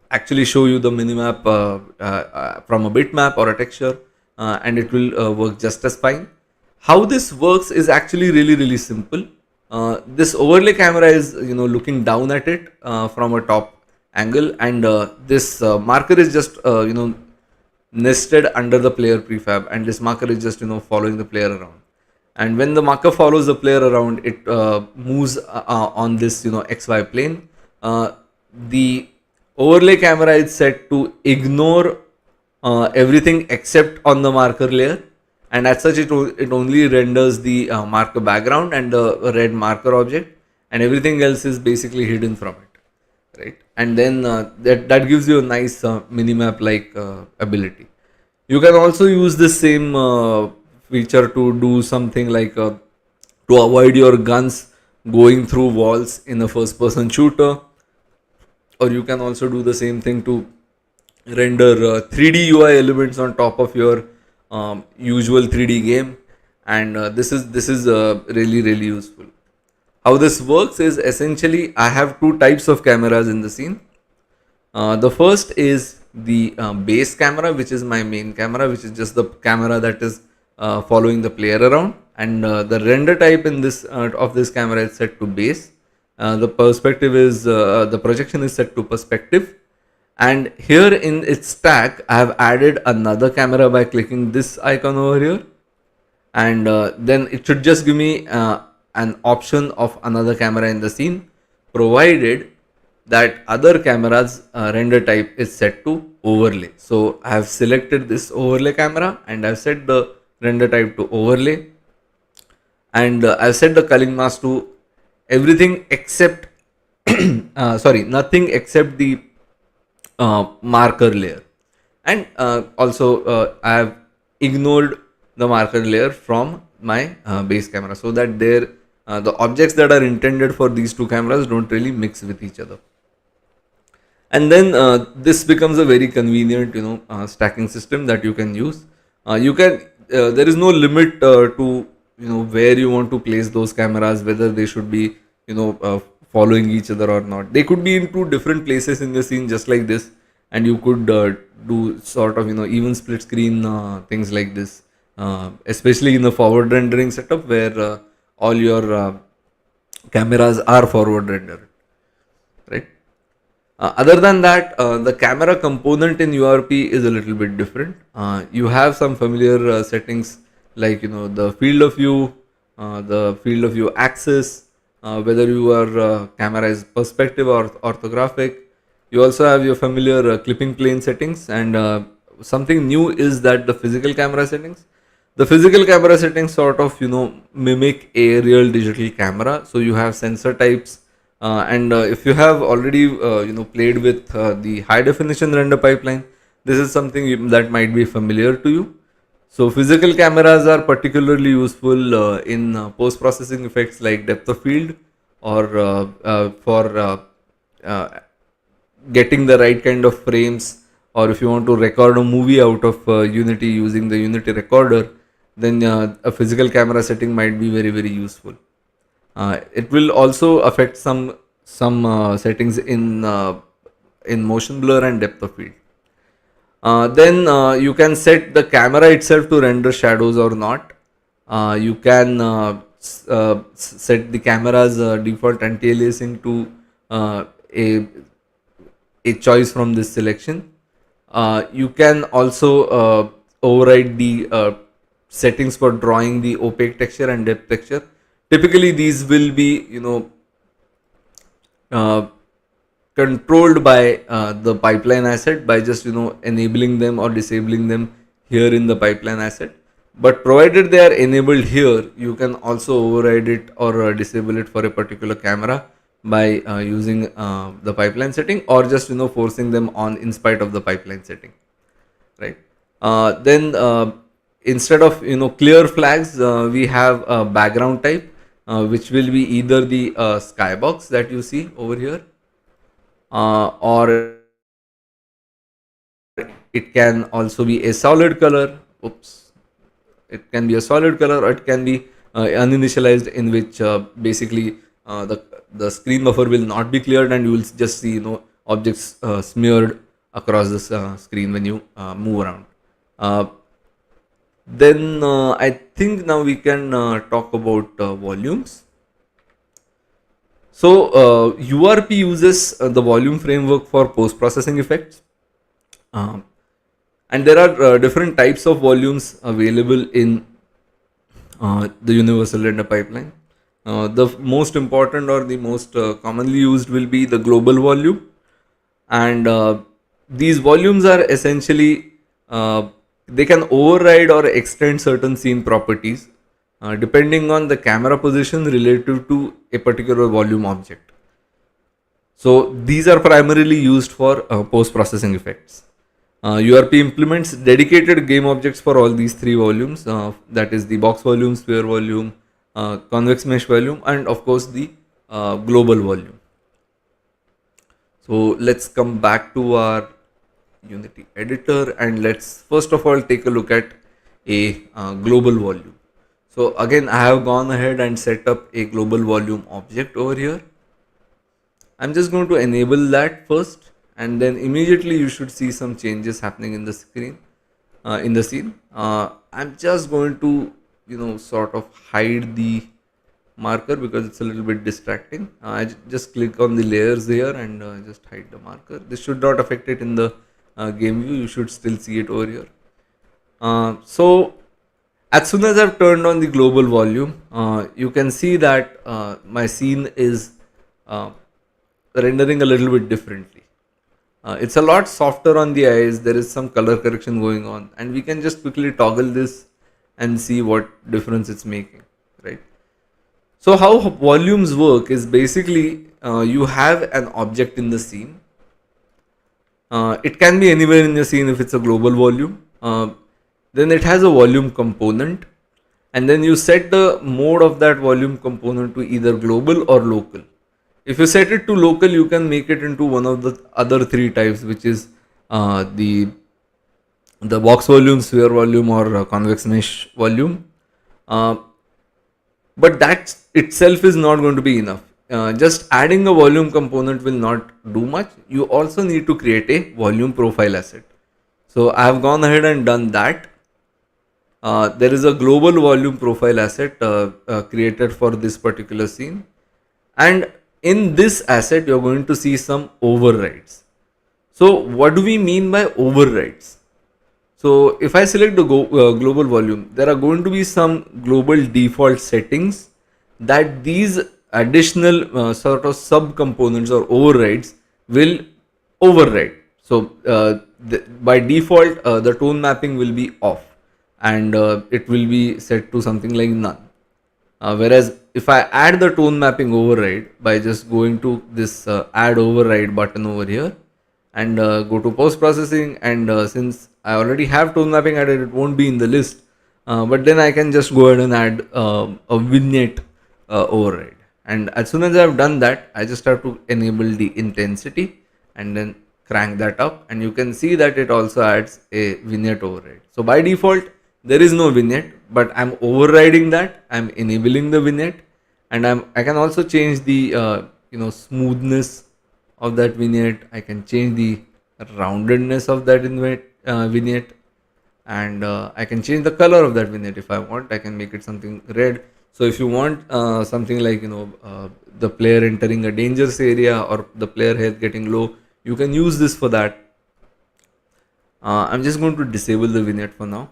actually show you the minimap from a bitmap or a texture, and it will work just as fine. How this works is actually really simple. This overlay camera is looking down at it from a top angle, and this marker is just nested under the player prefab, and this marker is just following the player around. And when the marker follows the player around, it moves on this xy plane. The overlay camera is set to ignore everything except on the marker layer, and as such it only renders the marker background and the red marker object, and everything else is basically hidden from it, right? And then that gives you a nice minimap like ability. You can also use this same feature to do something like to avoid your guns going through walls in a first person shooter, or you can also do the same thing to render 3D UI elements on top of your usual 3D game, and this is really useful. How this works is essentially I have two types of cameras in the scene. The first is the base camera, which is my main camera, which is just the camera that is following the player around, and the render type in this of this camera is set to base. The perspective is the projection is set to perspective, and here in its stack I have added another camera by clicking this icon over here, and then it should just give me an option of another camera in the scene, provided that other camera's render type is set to overlay. So I have selected this overlay camera, and I've set the render type to overlay, and I've set the culling mask to everything except nothing except the marker layer, and also I have ignored the marker layer from my base camera, so that the objects that are intended for these two cameras don't really mix with each other. And then this becomes a very convenient, stacking system that you can use. You can There is no limit to where you want to place those cameras, whether they should be following each other or not. They could be in two different places in the scene, just like this, and you could do sort of even split screen things like this, especially in the forward rendering setup where all your cameras are forward rendered, right? Other than that, the camera component in URP is a little bit different. You have some familiar settings like the field of view, the field of view axis, whether your camera is perspective or orthographic. You also have your familiar clipping plane settings, and something new is that the physical camera settings. The physical camera settings sort of mimic a real digital camera. So you have sensor types, and if you have already played with the high definition render pipeline, this is something that might be familiar to you. So physical cameras are particularly useful in post processing effects like depth of field, or for uh, getting the right kind of frames, or if you want to record a movie out of Unity using the Unity recorder, then a physical camera setting might be very very useful. It will also affect some settings in motion blur and depth of field. Then you can set the camera itself to render shadows or not. You can set the camera's default anti-aliasing to a choice from this selection. You can also override the settings for drawing the opaque texture and depth texture. Typically, these will be uh, controlled by the pipeline asset by just enabling them or disabling them here in the pipeline asset. But provided they are enabled here, you can also override it or disable it for a particular camera by using the pipeline setting, or just forcing them on in spite of the pipeline setting, right? Then instead of clear flags, we have a background type, which will be either the skybox that you see over here, or it can also be a solid color. Oops, it can be a solid color, or it can be uninitialized, in which basically the screen buffer will not be cleared, and you will just see objects smeared across this screen when you move around. Then I think now we can talk about volumes. So URP uses the volume framework for post processing effects. And there are different types of volumes available in the universal render pipeline. The most important or the most commonly used will be the global volume, and these volumes are essentially they can override or extend certain scene properties depending on the camera position relative to a particular volume object. So these are primarily used for post processing effects. URP implements dedicated game objects for all these three volumes, that is the box volume, sphere volume, convex mesh volume, and of course the global volume. So let's come back to our Unity editor, and let's first of all take a look at a global volume. So again, I have gone ahead and set up a global volume object over here. I'm just going to enable that first, and then immediately you should see some changes happening in the screen, in the scene. I'm just going to sort of hide the marker because it's a little bit distracting. I just click on the layers here and just hide the marker. This should not affect it in the game view. You should still see it over here. So as soon as I've turned on the global volume, you can see that my scene is rendering a little bit differently. It's a lot softer on the eyes. There is some color correction going on, and we can just quickly toggle this and see what difference it's making, right? So how volumes work is basically you have an object in the scene. It can be anywhere in the scene if it's a global volume. Then it has a volume component, and then you set the mode of that volume component to either global or local. If you set it to local, you can make it into one of the other three types, which is the box volume, sphere volume, or convex mesh volume. Uh, but that itself is not going to be enough. Just adding a volume component will not do much. You also need to create a volume profile asset. So I have gone ahead and done that. There is a global volume profile asset created for this particular scene, and in this asset you're going to see some overrides. So what do we mean by overrides? So if I select the global volume, there are going to be some global default settings that these additional sort of sub components or overrides will override. So by default, the tone mapping will be off, and it will be set to something like none. Whereas if I add the tone mapping override by just going to this add override button over here and go to post processing, and since I already have tone mapping added, it won't be in the list. But then I can just go ahead and add a vignette override. And as soon as I've done that, I just have to enable the intensity and then crank that up, and you can see that it also adds a vignette override. So by default, there is no vignette, but I'm overriding that. I'm enabling the vignette, and I can also change the smoothness of that vignette. I can change the roundedness of that vignette, and I can change the color of that vignette if I want. I can make it something red. So if you want something like the player entering a dangerous area or the player health getting low, you can use this for that. I'm just going to disable the vignette for now.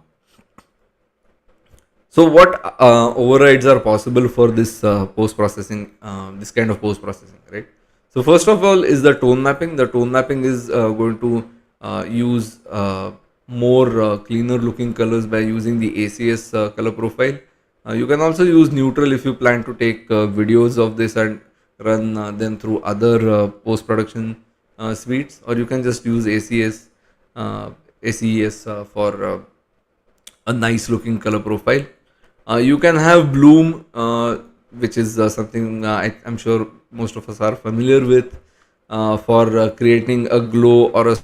So what overrides are possible for this post processing, this kind of post processing, right? So first of all is the tone mapping. The tone mapping is going to use more cleaner looking colors by using the ACS color profile. You can also use neutral if you plan to take videos of this and run them through other post production suites, or you can just use ACS ACES for a nice looking color profile. You can have bloom, which is something I'm sure most of us are familiar with, for creating a glow or a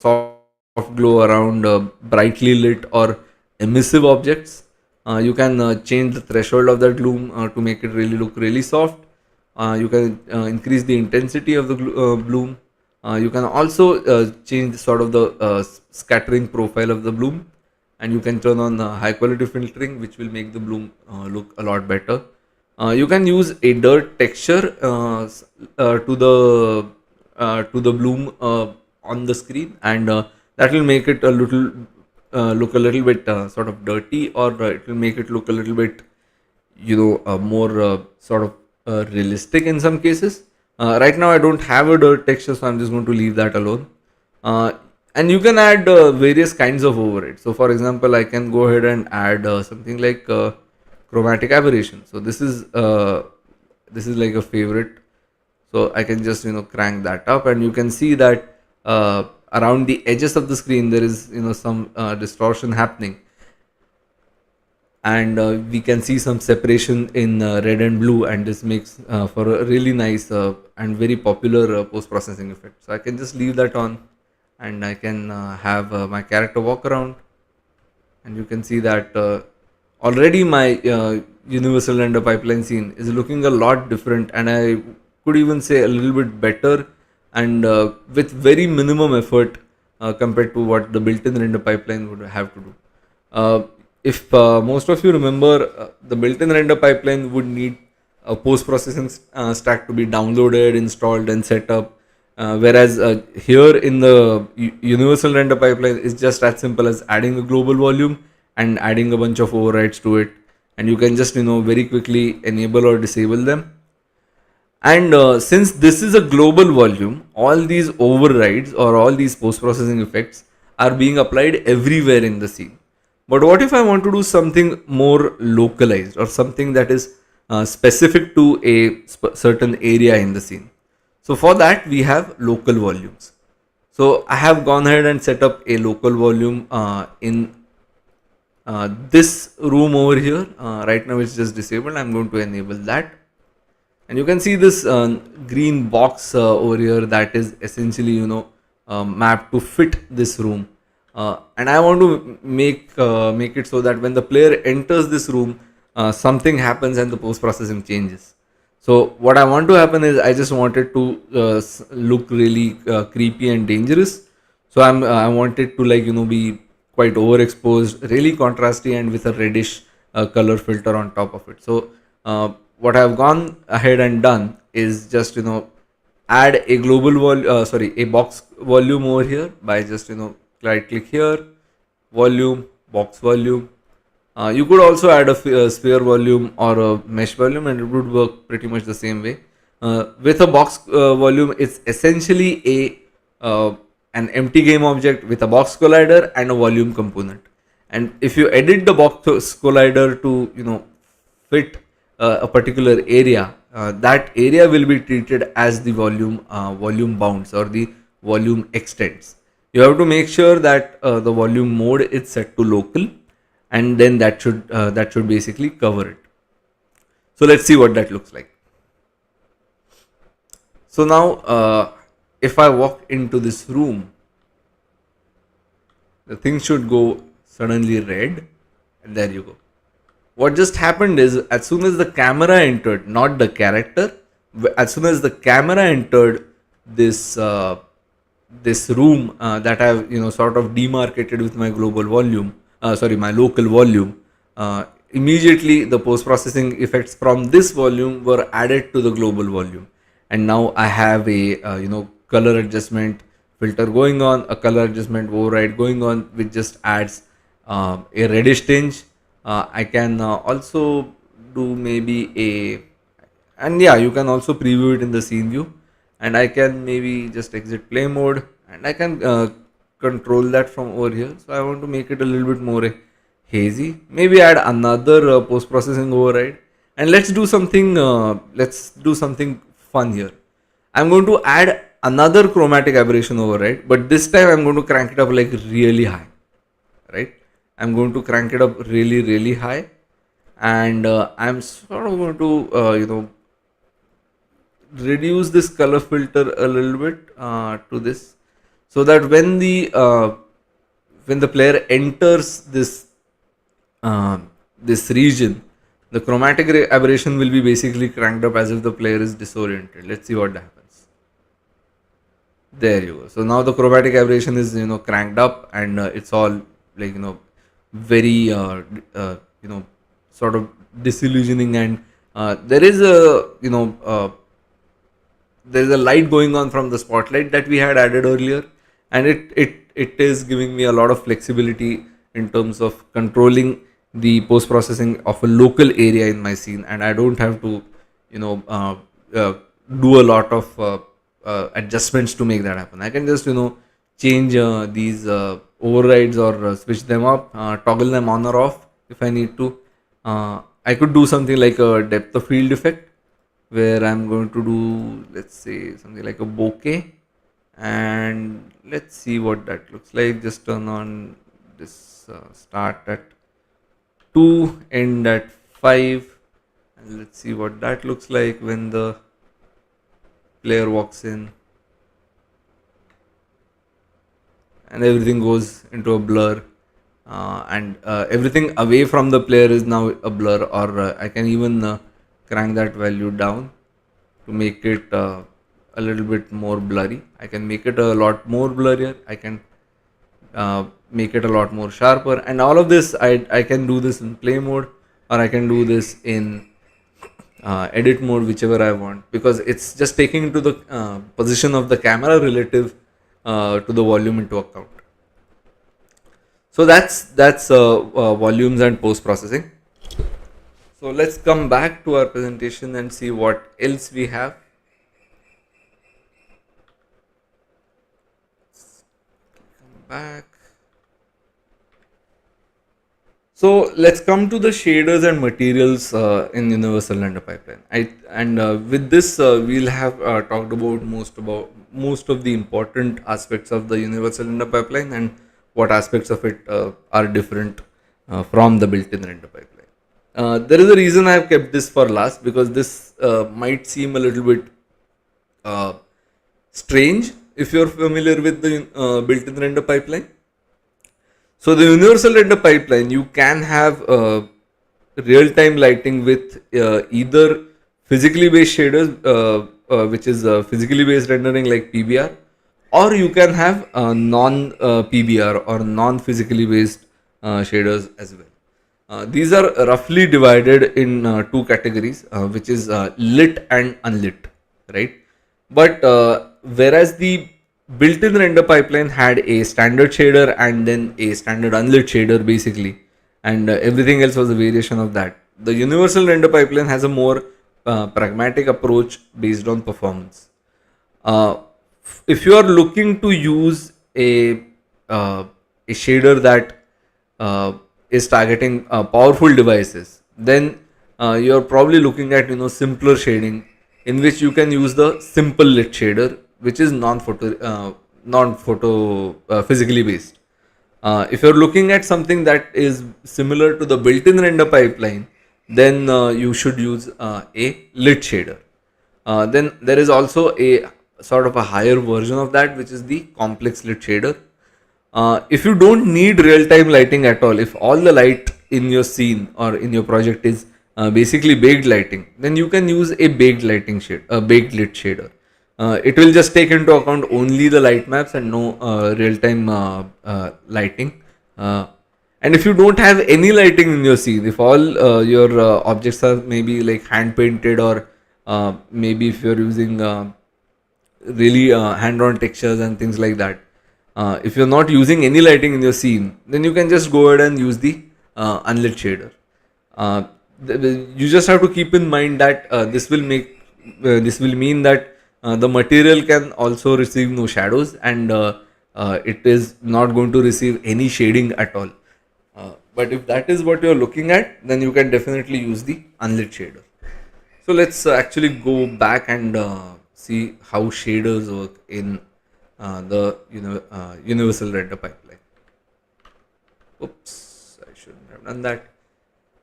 soft glow around brightly lit or emissive objects. You can change the threshold of that bloom to make it really look really soft. You can increase the intensity of the bloom. You can also change sort of the scattering profile of the bloom, and you can turn on high quality filtering, which will make the bloom look a lot better. You can use a dirt texture to the bloom on the screen, and that will make it a little look a little bit sort of dirty, or it will make it look a little bit more sort of realistic in some cases. Right now I don't have a dirt texture, so I'm just going to leave that alone. And you can add various kinds of overrides. So for example, I can go ahead and add something like chromatic aberration. So this is like a favorite. So I can just crank that up, and you can see that around the edges of the screen there is some distortion happening, and we can see some separation in red and blue, and this makes for a really nice and very popular post processing effect. So I can just leave that on, and I can have my character walk around, and you can see that already my universal render pipeline scene is looking a lot different, and I could even say a little bit better, and with very minimum effort compared to what the built-in render pipeline would have to do. If most of you remember, the built-in render pipeline would need a post-processing stack to be downloaded, installed, and set up. Whereas here in the universal render pipeline is just as simple as adding a global volume and adding a bunch of overrides to it, and you can just very quickly enable or disable them. And since this is a global volume, all these overrides or all these post-processing effects are being applied everywhere in the scene. But what if I want to do something more localized, or something that is specific to a certain area in the scene? So for that we have local volumes. So I have gone ahead and set up a local volume in this room over here. Right now it's just disabled. I'm going to enable that. And you can see this green box over here that is essentially, mapped to fit this room. And I want to make it so that when the player enters this room, something happens and the post processing changes. So what I want to happen is I just wanted to look really creepy and dangerous. So I want it to, like, be quite overexposed, really contrasty, and with a reddish color filter on top of it. So what I've gone ahead and done is just, add a a box volume over here by just, right click here, volume, box volume. You could also add a sphere volume or a mesh volume, and it would work pretty much the same way. With a box volume, it's essentially an empty game object with a box collider and a volume component. And if you edit the box collider to, fit a particular area, that area will be treated as the volume bounds or the volume extents. You have to make sure that the volume mode is set to local, and then that should basically cover it. So let's see what that looks like. So now if I walk into this room, the thing should go suddenly red, and there you go. What just happened is, as soon as the camera entered, not the character, as soon as the camera entered this this room that I've, sort of demarcated with my global volume, my local volume, immediately the post processing effects from this volume were added to the global volume, and now I have a color adjustment filter going on, a color adjustment override going on, which just adds a reddish tinge. I can also do maybe and yeah, you can also preview it in the scene view, and I can maybe just exit play mode, and I can control that from over here. So I want to make it a little bit more hazy, maybe add another post processing override, and let's do something fun here. I'm going to add another chromatic aberration override, but this time I'm going to crank it up like really high, right? I'm going to crank it up really high, and I'm sort of going to reduce this color filter a little bit to this, so that when the player enters this region, the chromatic aberration will be basically cranked up as if the player is disoriented. Let's see what happens. There you go. So now the chromatic aberration is cranked up, and it's all like very sort of disillusioning, and there is a light going on from the spotlight that we had added earlier, and it is giving me a lot of flexibility in terms of controlling the post processing of a local area in my scene, and I don't have to do a lot of adjustments to make that happen. I can just change these overrides or switch them up, toggle them on or off if I need to. I could do something like a depth of field effect, where I'm going to do, let's say, something like a bokeh, and let's see what that looks like. Just turn on this start at 2, end at 5, and let's see what that looks like when the player walks in, and everything goes into a blur, and everything away from the player is now a blur, or I can even crank that value down to make it a little bit more blurry. I can make it a lot more blurrier, I can make it a lot more sharper, and all of this I can do this in play mode, or I can do this in edit mode, whichever I want, because it's just taking into the position of the camera relative to the volume into account. So that's volumes and post processing. So let's come back to our presentation and see what else we have. Come back. So let's come to the shaders and materials in Universal Render Pipeline. With this, we'll have talked about most of the important aspects of the Universal Render Pipeline, and what aspects of it are different from the built-in render pipeline. There is a reason I have kept this for last, because this might seem a little bit strange if you're familiar with the built-in render pipeline. So the universal render pipeline, you can have real-time lighting with either physically based shaders, which is physically based rendering like PBR, or you can have non-PBR or non-physically based shaders as well. These are roughly divided in two categories, which is lit and unlit, right? But whereas the built-in render pipeline had a standard shader and then a standard unlit shader basically, and everything else was a variation of that. The universal render pipeline has a more pragmatic approach based on performance. Uh, if you are looking to use a shader that uh, is targeting powerful devices, then you're probably looking at simpler shading, in which you can use the simple lit shader, which is non-photo physically based. If you're looking at something that is similar to the built-in render pipeline, then you should use a lit shader. Then there is also a sort of a higher version of that, which is the complex lit shader. If you don't need real-time lighting at all, if all the light in your scene or in your project is basically baked lighting, then you can use a baked lighting shade, a baked lit shader. It will just take into account only the light maps and no real-time lighting. And if you don't have any lighting in your scene, if all your objects are maybe like hand painted, or maybe if you're using really hand-drawn textures and things like that, if you're not using any lighting in your scene, then you can just go ahead and use the unlit shader. You just have to keep in mind that this will mean that the material can also receive no shadows, and it is not going to receive any shading at all. But if that is what you're looking at, then you can definitely use the unlit shader. So let's actually go back and see how shaders work in the universal render pipeline. Oops, I shouldn't have done that.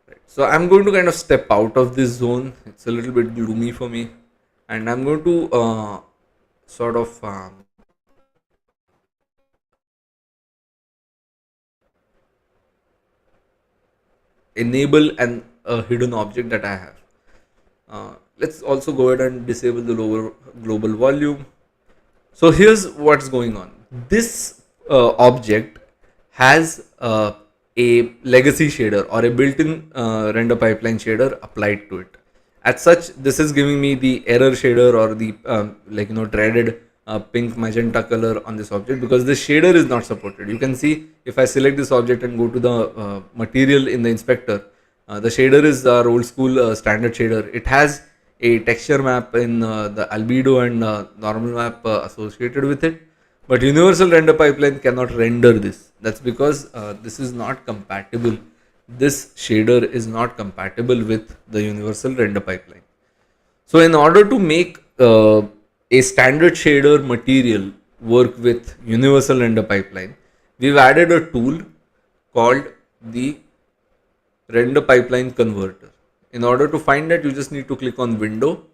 Right. So I'm going to kind of step out of this zone. It's a little bit gloomy for me, and I'm going to sort of enable a hidden object that I have. Let's also go ahead and disable the lower global volume. So here's what's going on. This object has a legacy shader or a built-in render pipeline shader applied to it. As such, this is giving me the error shader or the dreaded pink magenta color on this object, because this shader is not supported. You can see if I select this object and go to the material in the inspector, the shader is our old school standard shader. It has a texture map in the albedo and normal map associated with it, but universal render pipeline cannot render this. That's because this is not compatible. This shader is not compatible with the universal render pipeline. So in order to make a standard shader material work with universal render pipeline, we've added a tool called the render pipeline converter. In order to find that, you just need to click on window,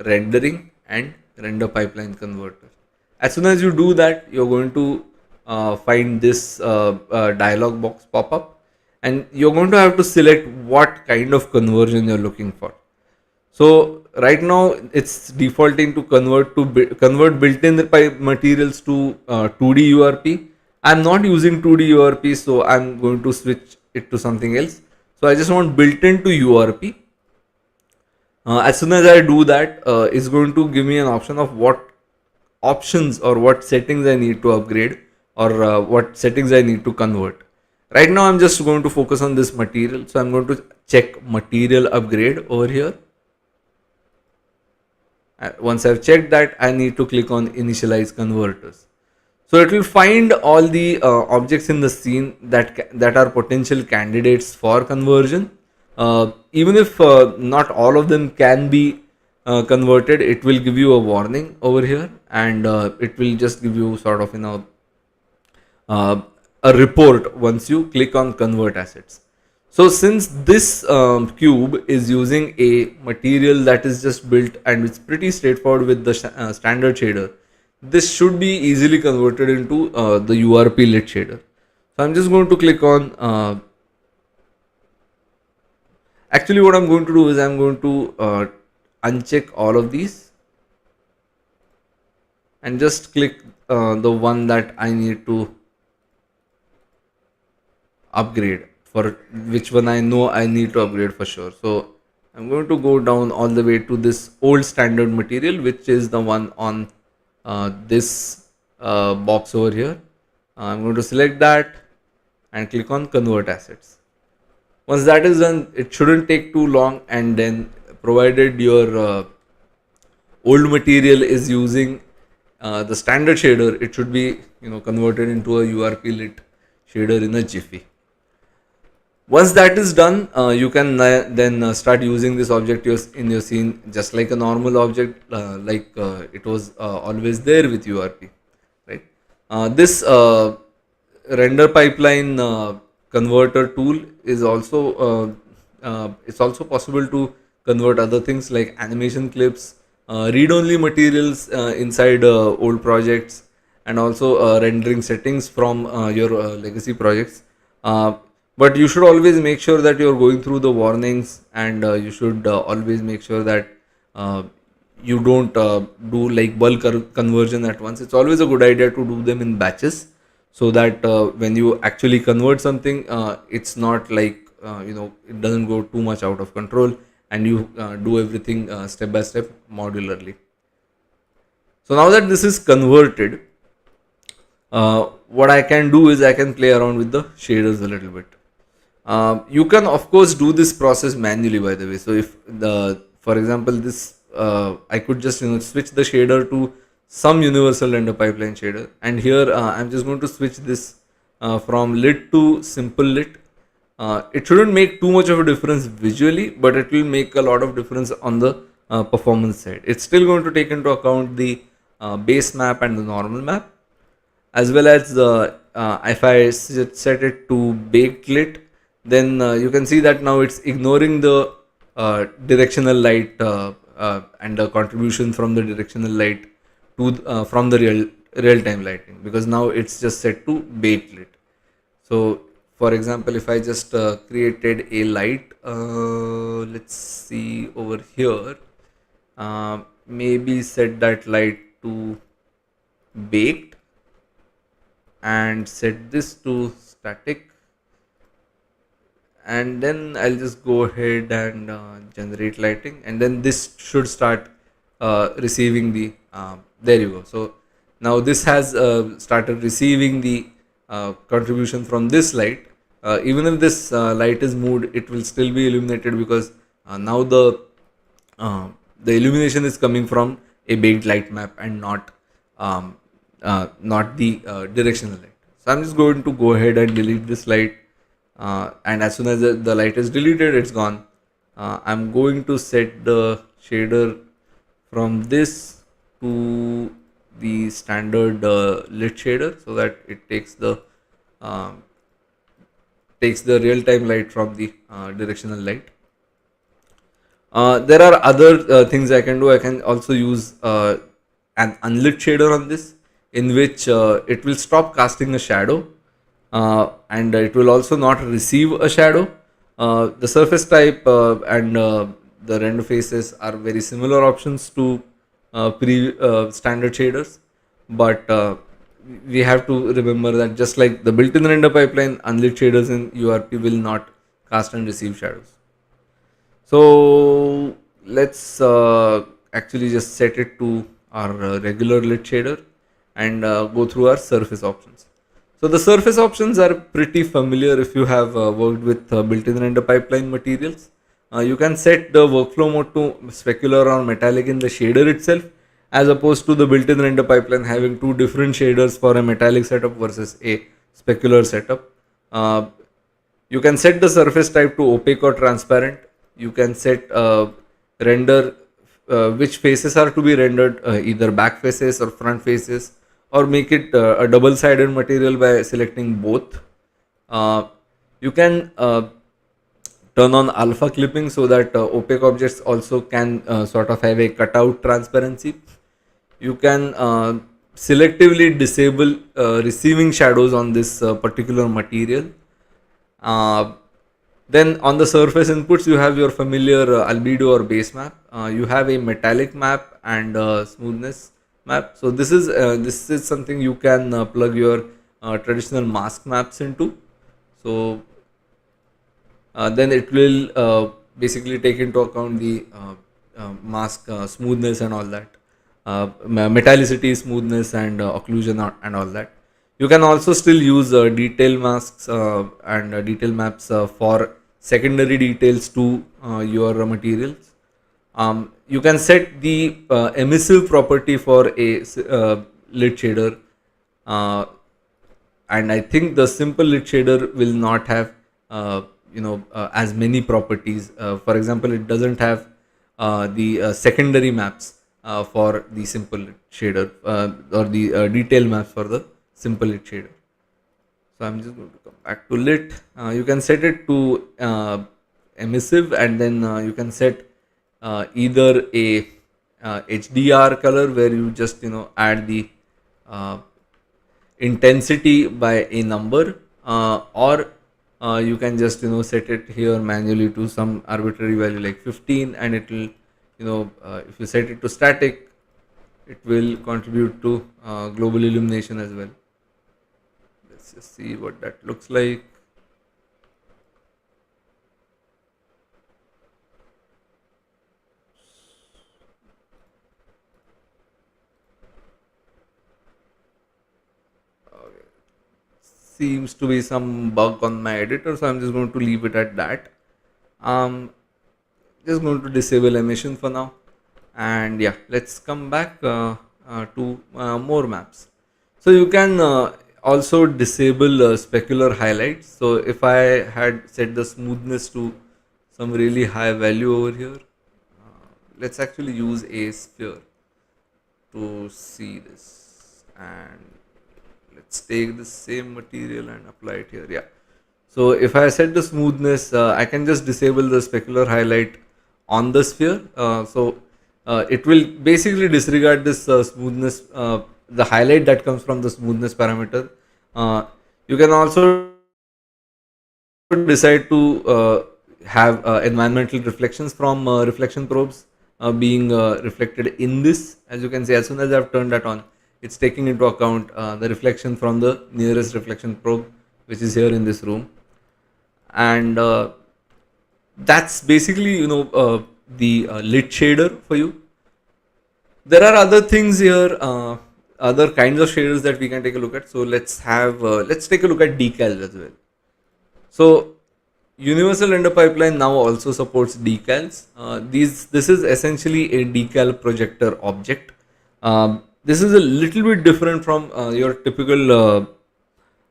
rendering, and render pipeline converter. As soon as you do that, you're going to find this dialog box pop up, and you're going to have to select what kind of conversion you're looking for. So right now it's defaulting to convert built-in materials to 2D URP. I'm not using 2D URP, so I'm going to switch it to something else. So I just want built-in to URP. As soon as I do that, it's going to give me an option of what options or what settings I need to upgrade, or what settings I need to convert. Right now I'm just going to focus on this material. So I'm going to check material upgrade over here. Once I've checked that, I need to click on initialize converters. So it will find all the objects in the scene that are potential candidates for conversion. Even if not all of them can be converted, it will give you a warning over here, and it will just give you sort of a report once you click on convert assets. So since this cube is using a material that is just built and it's pretty straightforward with the standard shader, this should be easily converted into the URP lit shader. So I'm just going to click on, actually what I'm going to do is I'm going to uncheck all of these and just click the one that I need to upgrade, for which one I know I need to upgrade for sure. So I'm going to go down all the way to this old standard material, which is the one on this box over here. I'm going to select that and click on convert assets. Once that is done, it shouldn't take too long, and then provided your old material is using the standard shader, it should be converted into a URP lit shader in a jiffy. Once that is done, you can then start using this object in your scene just like a normal object, like it was always there with URP, right? This render pipeline converter tool is also it's also possible to convert other things like animation clips, read-only materials inside old projects, and also rendering settings from your legacy projects. But you should always make sure that you're going through the warnings, and you should always make sure that you don't do like bulk conversion at once. It's always a good idea to do them in batches, so that when you actually convert something, it's not like it doesn't go too much out of control, and you do everything step by step modularly. So now that this is converted, what I can do is I can play around with the shaders a little bit. You can of course do this process manually, by the way. So if for example, this I could just switch the shader to some universal render pipeline shader, and here I'm just going to switch this from lit to simple lit. It shouldn't make too much of a difference visually, but it will make a lot of difference on the performance side. It's still going to take into account the base map and the normal map, as well as the if I set it to baked lit, then you can see that now it's ignoring the directional light and the contribution from the directional light to from the real-time lighting, because now it's just set to baked lit. So for example, if I just created a light, let's see over here, maybe set that light to baked and set this to static, and then I'll just go ahead and generate lighting, and then this should start receiving the there you go. So now this has started receiving the contribution from this light. Even if this light is moved, it will still be illuminated, because now the illumination is coming from a baked light map and not the directional light. So I'm just going to go ahead and delete this light, and as soon as the light is deleted, it's gone. I'm going to set the shader from this to the standard lit shader, so that it takes the real-time light from the directional light. There are other things I can do. I can also use an unlit shader on this, in which it will stop casting a shadow, and it will also not receive a shadow. The surface type and the render faces are very similar options to standard shaders, but we have to remember that just like the built-in render pipeline, unlit shaders in URP will not cast and receive shadows. So let's actually just set it to our regular lit shader and go through our surface options. So the surface options are pretty familiar if you have worked with built-in render pipeline materials. You can set the workflow mode to specular or metallic in the shader itself, as opposed to the built-in render pipeline having two different shaders for a metallic setup versus a specular setup. You can set the surface type to opaque or transparent. You can set render which faces are to be rendered, either back faces or front faces, or make it a double-sided material by selecting both. You can turn on alpha clipping so that opaque objects also can sort of have a cutout transparency. You can selectively disable receiving shadows on this particular material. Uh, then on the surface inputs, you have your familiar albedo or base map. You have a metallic map and smoothness map. So this is something you can plug your traditional mask maps into. So then it will basically take into account the mask smoothness and all that, metallicity, smoothness, and occlusion and all that. You can also still use detail masks and detail maps for secondary details to your materials. You can set the emissive property for a lit shader, uh, and I think the simple lit shader will not have as many properties. For example, it doesn't have the secondary maps for the simple lit shader or the detail maps for the simple lit shader. So I'm just going to come back to lit. You can set it to emissive, and then you can set either a HDR color where you just add the uh, intensity by a number, or you can just set it here manually to some arbitrary value like 15, and it will if you set it to static, it will contribute to global illumination as well. Let's just see what that looks like. Seems to be some bug on my editor, so I'm just going to leave it at that. Just going to disable emission for now, and yeah, let's come back to more maps. So you can also disable specular highlights. So if I had set the smoothness to some really high value over here, let's actually use a sphere to see this, and let's take the same material and apply it here. Yeah, so if I set the smoothness, I can just disable the specular highlight on the sphere. It will basically disregard this smoothness, the highlight that comes from the smoothness parameter. You can also decide to have environmental reflections from reflection probes being reflected in this. As you can see, as soon as I've turned that on, it's taking into account the reflection from the nearest reflection probe, which is here in this room. And that's basically the lit shader for you. There are other things here, other kinds of shaders that we can take a look at. So let's take a look at decals as well. So Universal Render Pipeline now also supports decals. This is essentially a decal projector object. This is a little bit different from your typical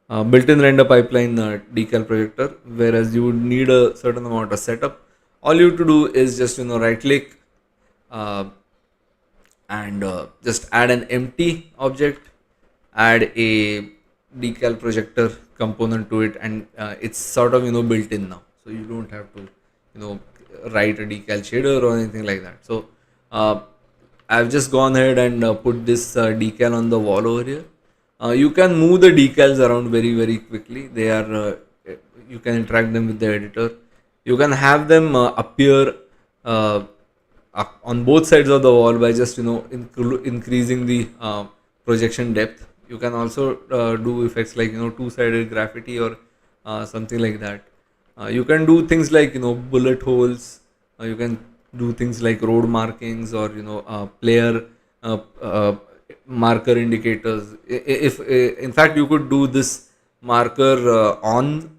built-in render pipeline decal projector, whereas you would need a certain amount of setup. All you have to do is just right click and just add an empty object, add a decal projector component to it, and it's sort of built in now, so you don't have to write a decal shader or anything like that. So I've just gone ahead and put this decal on the wall over here. You can move the decals around very quickly. They are you can interact them with the editor. You can have them appear on both sides of the wall by just increasing the projection depth. You can also do effects like two-sided graffiti or something like that. You can do things like bullet holes. You can do things like road markings or player marker indicators. If in fact you could do this marker on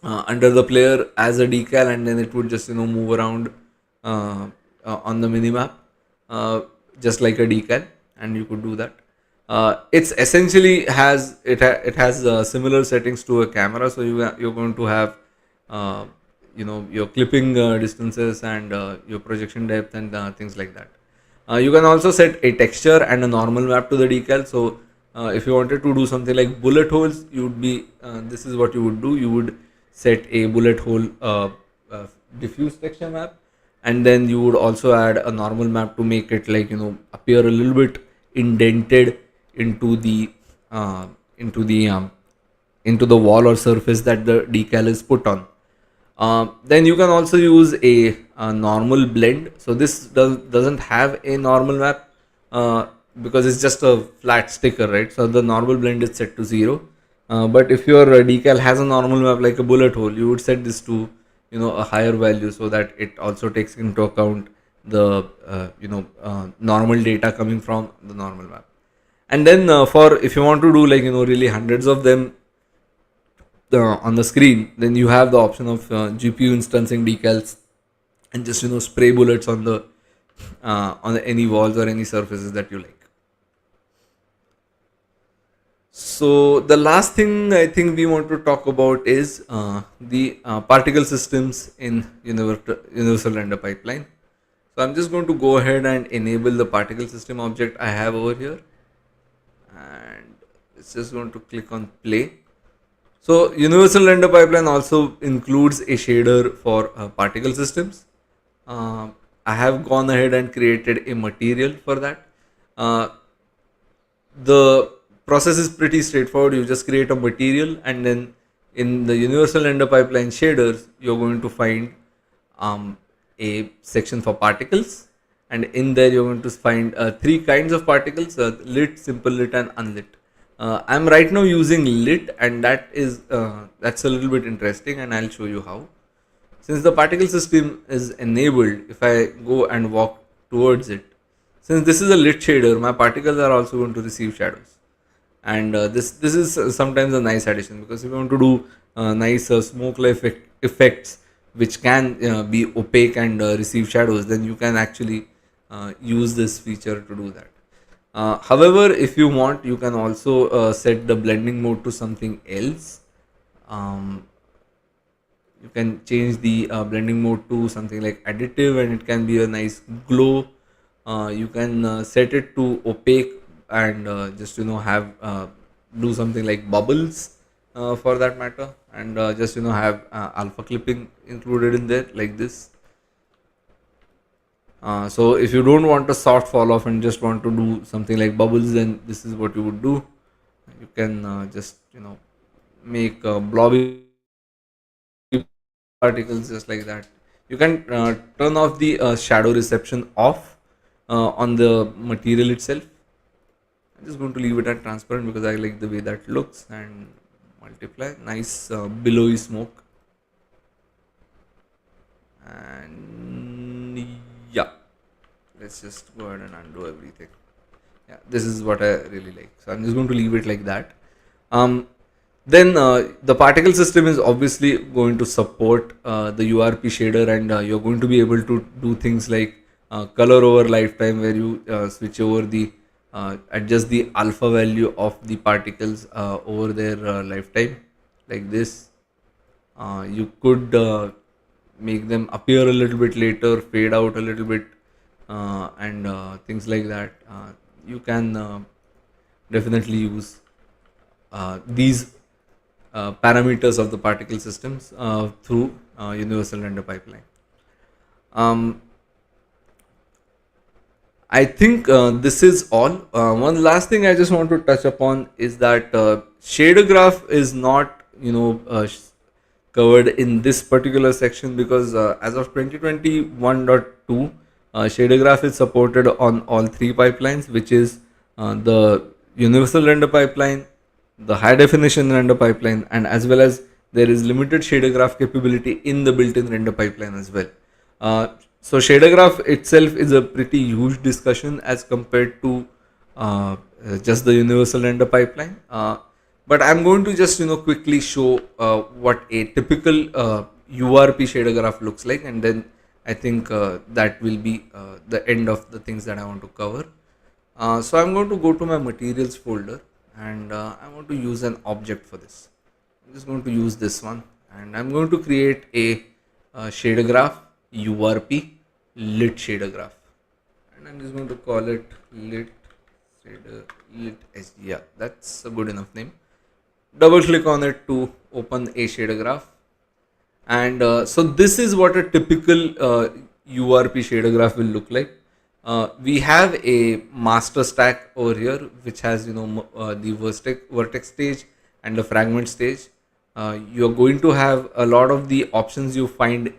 under the player as a decal, and then it would just move around on the minimap just like a decal, and you could do that. It's essentially has similar settings to a camera, so you're going to have your clipping distances and your projection depth and things like that. You can also set a texture and a normal map to the decal. So if you wanted to do something like bullet holes, you would be this is what you would do. You would set a bullet hole diffuse texture map, and then you would also add a normal map to make it like appear a little bit indented into the uh, into the um, into the wall or surface that the decal is put on. Then you can also use a normal blend. So this doesn't have a normal map because it's just a flat sticker, right? So the normal blend is set to 0. But if your decal has a normal map like a bullet hole, you would set this to a higher value so that it also takes into account the normal data coming from the normal map. And then for if you want to do like really hundreds of them on the screen, then you have the option of GPU instancing decals and just spray bullets on any walls or any surfaces that you like. So the last thing I think we want to talk about is the particle systems in universal render pipeline. So I'm just going to go ahead and enable the particle system object I have over here, and it's just going to click on play. So universal render pipeline also includes a shader for particle systems. I have gone ahead and created a material for that. Uh, the process is pretty straightforward. You just create a material, and then in the universal render pipeline shaders, you're going to find a section for particles, and in there you're going to find three kinds of particles: lit, simple lit, and unlit. I'm right now using lit, and that's a little bit interesting, and I'll show you how. Since the particle system is enabled, if I go and walk towards it, since this is a lit shader, my particles are also going to receive shadows. And this is sometimes a nice addition, because if you want to do nice smoke light effects which can be opaque and receive shadows, then you can actually use this feature to do that. However, if you want, you can also set the blending mode to something else. You can change the blending mode to something like additive, and it can be a nice glow. You can set it to opaque, and just have do something like bubbles for that matter, and just have alpha clipping included in there like this. So if you don't want a soft fall off and just want to do something like bubbles, then this is what you would do. You can just make blobby particles just like that. You can turn off the shadow reception off on the material itself. I'm just going to leave it at transparent because I like the way that looks, and multiply. Nice billowy smoke. And yeah, let's just go ahead and undo everything. Yeah, this is what I really like. So I'm just going to leave it like that. Then the particle system is obviously going to support the URP shader, and you're going to be able to do things like color over lifetime, where you switch over the adjust the alpha value of the particles over their lifetime like this. You could make them appear a little bit later, fade out a little bit, and things like that. You can definitely use these parameters of the particle systems through universal render pipeline. I think this is all. One last thing I just want to touch upon is that shader graph is not covered in this particular section, because as of 2021.2, shader graph is supported on all three pipelines, which is the universal render pipeline, the high definition render pipeline, and as well as there is limited shader graph capability in the built-in render pipeline as well. So shader graph itself is a pretty huge discussion as compared to just the universal render pipeline. But I'm going to just quickly show what a typical URP shader graph looks like, and then I think that will be the end of the things that I want to cover. So I'm going to go to my materials folder, and I want to use an object for this. I'm just going to use this one, and I'm going to create a shader graph URP lit shader graph, and I'm just going to call it lit shader lit SG. Yeah, that's a good enough name. Double click on it to open a shader graph, And so this is what a typical URP shader graph will look like. We have a master stack over here, which has the vertex stage and the fragment stage. You are going to have a lot of the options you find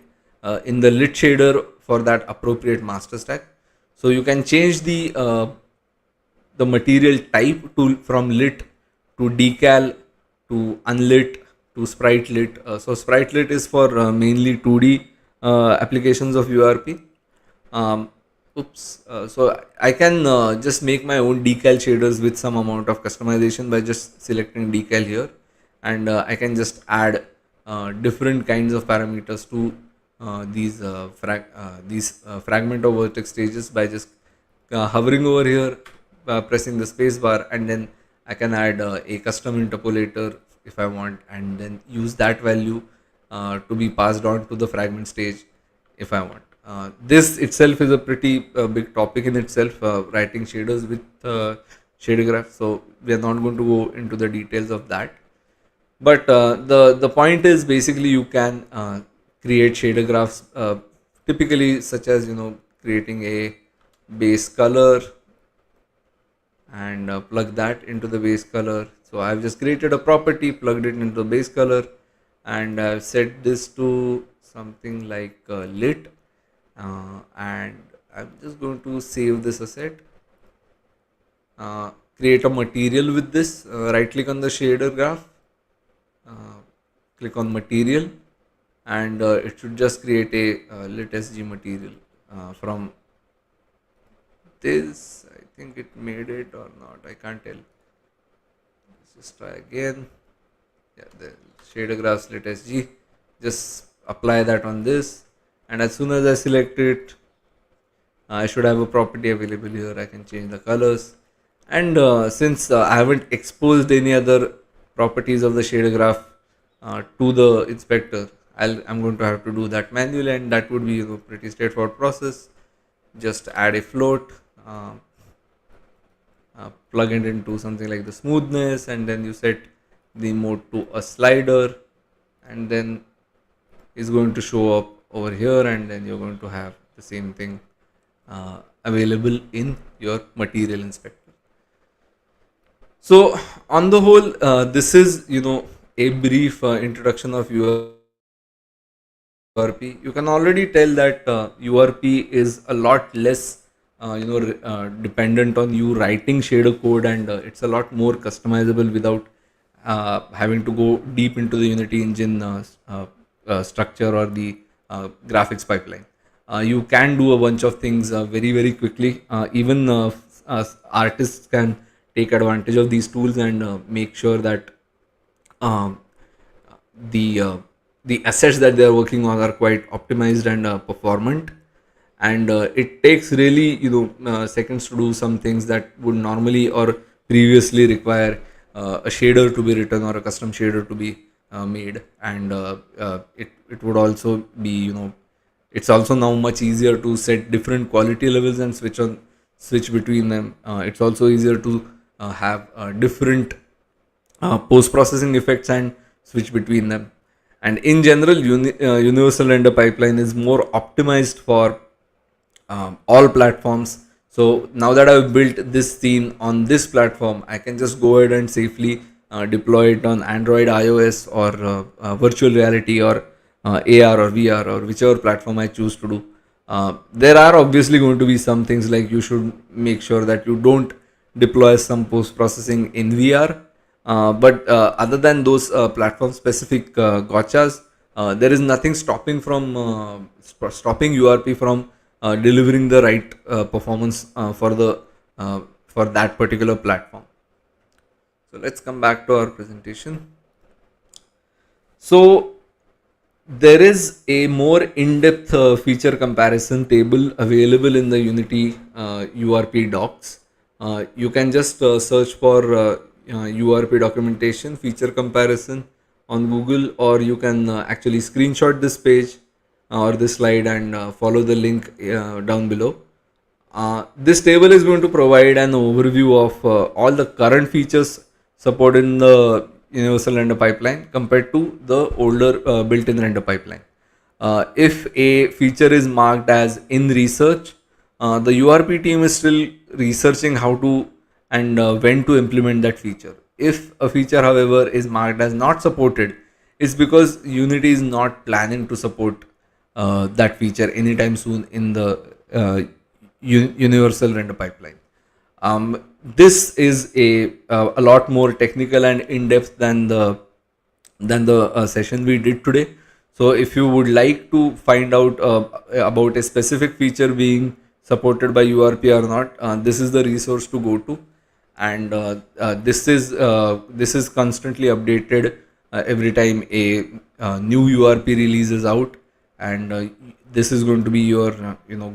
in the lit shader for that appropriate master stack. So you can change the material type to from lit to decal to unlit to sprite lit. So sprite lit is for mainly 2D applications of URP. Um, so I can just make my own decal shaders with some amount of customization by just selecting decal here, and I can just add different kinds of parameters to these fragment or vertex stages by just hovering over here, pressing the space bar, and then I can add a custom interpolator if I want, and then use that value to be passed on to the fragment stage if I want. This itself is a pretty big topic in itself, writing shaders with shader graph. So we are not going to go into the details of that. But the point is basically you can create shader graphs, typically such as creating a base color and plug that into the base color. So I've just created a property, plugged it into the base color, and I've set this to something like lit, and I'm just going to save this asset, create a material with this, right click on the shader graph, click on material, and it should just create a lit SG material from this. I think it made it or not, I can't tell. Let's just try again. Yeah, the shader graphs lit SG, just apply that on this, and as soon as I select it, I should have a property available here. I can change the colors, and since I haven't exposed any other properties of the shader graph to the inspector, I'm going to have to do that manually, and that would be a pretty straightforward process. Just add a float, plug it into something like the smoothness, and then you set the mode to a slider, and then it's going to show up over here, and then you're going to have the same thing available in your material inspector. So on the whole, this is a brief introduction of URP. You can already tell that URP is a lot less dependent on you writing shader code, and it's a lot more customizable without having to go deep into the Unity engine structure or the graphics pipeline. You can do a bunch of things very quickly. Even artists can take advantage of these tools and make sure that um, the assets that they are working on are quite optimized and performant, and it takes really seconds to do some things that would normally or previously require a shader to be written or a custom shader to be made, and it would also be it's also now much easier to set different quality levels and switch between them. It's also easier to have different post processing effects and switch between them. And in general, universal render pipeline is more optimized for all platforms. So now that I've built this scene on this platform, I can just go ahead and safely deploy it on Android, iOS, or virtual reality, or AR or VR, or whichever platform I choose to do. There are obviously going to be some things like you should make sure that you don't deploy some post processing in VR. But other than those platform specific gotchas, there is nothing stopping stopping URP from delivering the right performance for that particular platform. So let's come back to our presentation. So there is a more in-depth feature comparison table available in the Unity URP docs. You can just search for URP documentation feature comparison on Google, or you can actually screenshot this page or this slide and follow the link down below. This table is going to provide an overview of all the current features supported in the universal render pipeline compared to the older built-in render pipeline. If a feature is marked as in research, the URP team is still researching how to and when to implement that feature. If a feature, however, is marked as not supported, it's because Unity is not planning to support that feature anytime soon in the universal render pipeline. This is a lot more technical and in depth than the session we did today. So if you would like to find out about a specific feature being supported by URP or not, this is the resource to go to, and this is constantly updated every time a new URP release is out, and this is going to be your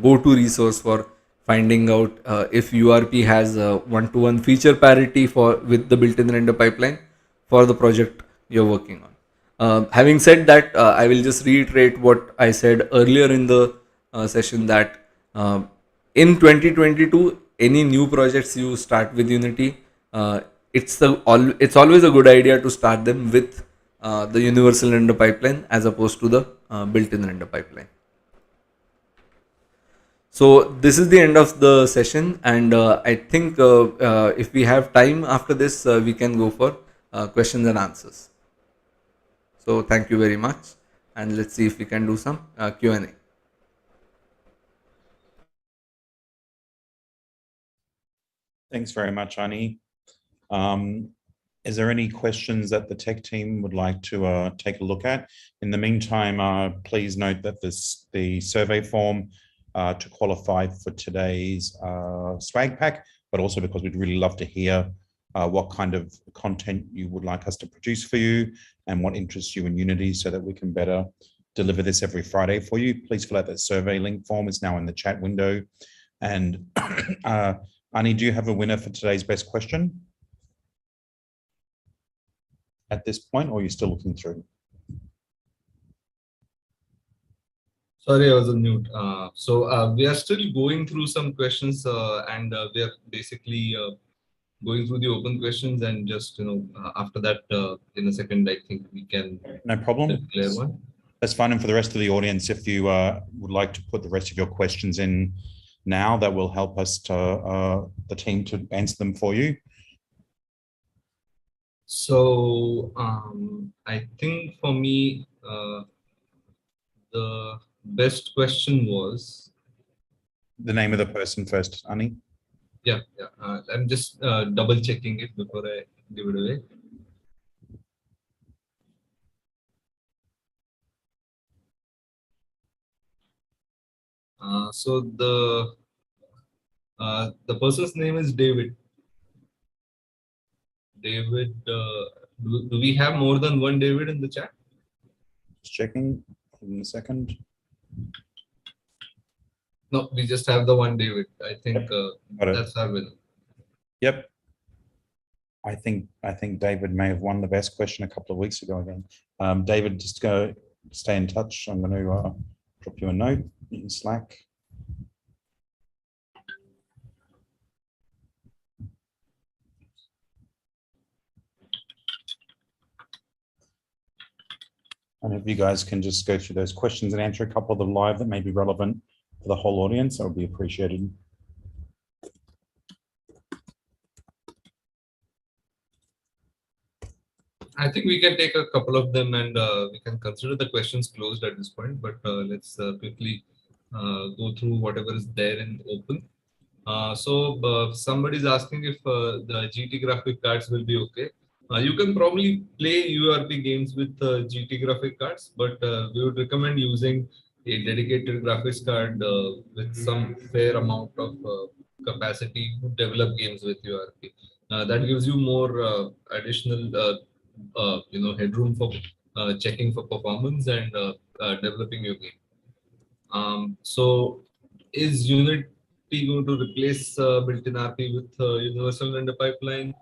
go-to resource for finding out if URP has one-to-one feature parity for with the built-in render pipeline for the project you're working on. Having said that, I will just reiterate what I said earlier in the session, that in 2022, any new projects you start with Unity, it's always a good idea to start them with the universal render pipeline as opposed to the built-in render pipeline. So this is the end of the session, and I think if we have time after this, we can go for questions and answers. So thank you very much, and let's see if we can do some Q&A. Thanks very much, Ani. Is there any questions that the tech team would like to take a look at? In the meantime, please note that the survey form to qualify for today's swag pack, but also because we'd really love to hear what kind of content you would like us to produce for you and what interests you in Unity so that we can better deliver this every Friday for you. Please fill out that survey link form. It's now in the chat window. And Ani, do you have a winner for today's best question at this point, or are you still looking through? Sorry, I was on mute. So we are still going through some questions, and we are basically going through the open questions, and just after that, in a second, I think we can. No problem. Declare one. That's fine. And for the rest of the audience, if you would like to put the rest of your questions in now, that will help us to the team to answer them for you. So I think for me, the best question was the name of the person first, Ani. Yeah. I'm just double checking it before I give it away. So the person's name is David. David, do we have more than one David in the chat? Just checking in a second. No, we just have the one David. I think that's our winner. Yep. I think David may have won the best question a couple of weeks ago again. David, just go stay in touch. I'm going to drop you a note in Slack. And if you guys can just go through those questions and answer a couple of them live that may be relevant for the whole audience, that would be appreciated. I think we can take a couple of them, and we can consider the questions closed at this point, but let's quickly go through whatever is there in open. So somebody's asking if the GT graphic cards will be okay. You can probably play URP games with GT graphic cards, but we would recommend using a dedicated graphics card with some fair amount of capacity to develop games with URP. That gives you more additional headroom for checking for performance and developing your game. So is Unity going to replace built-in RP with universal render pipeline?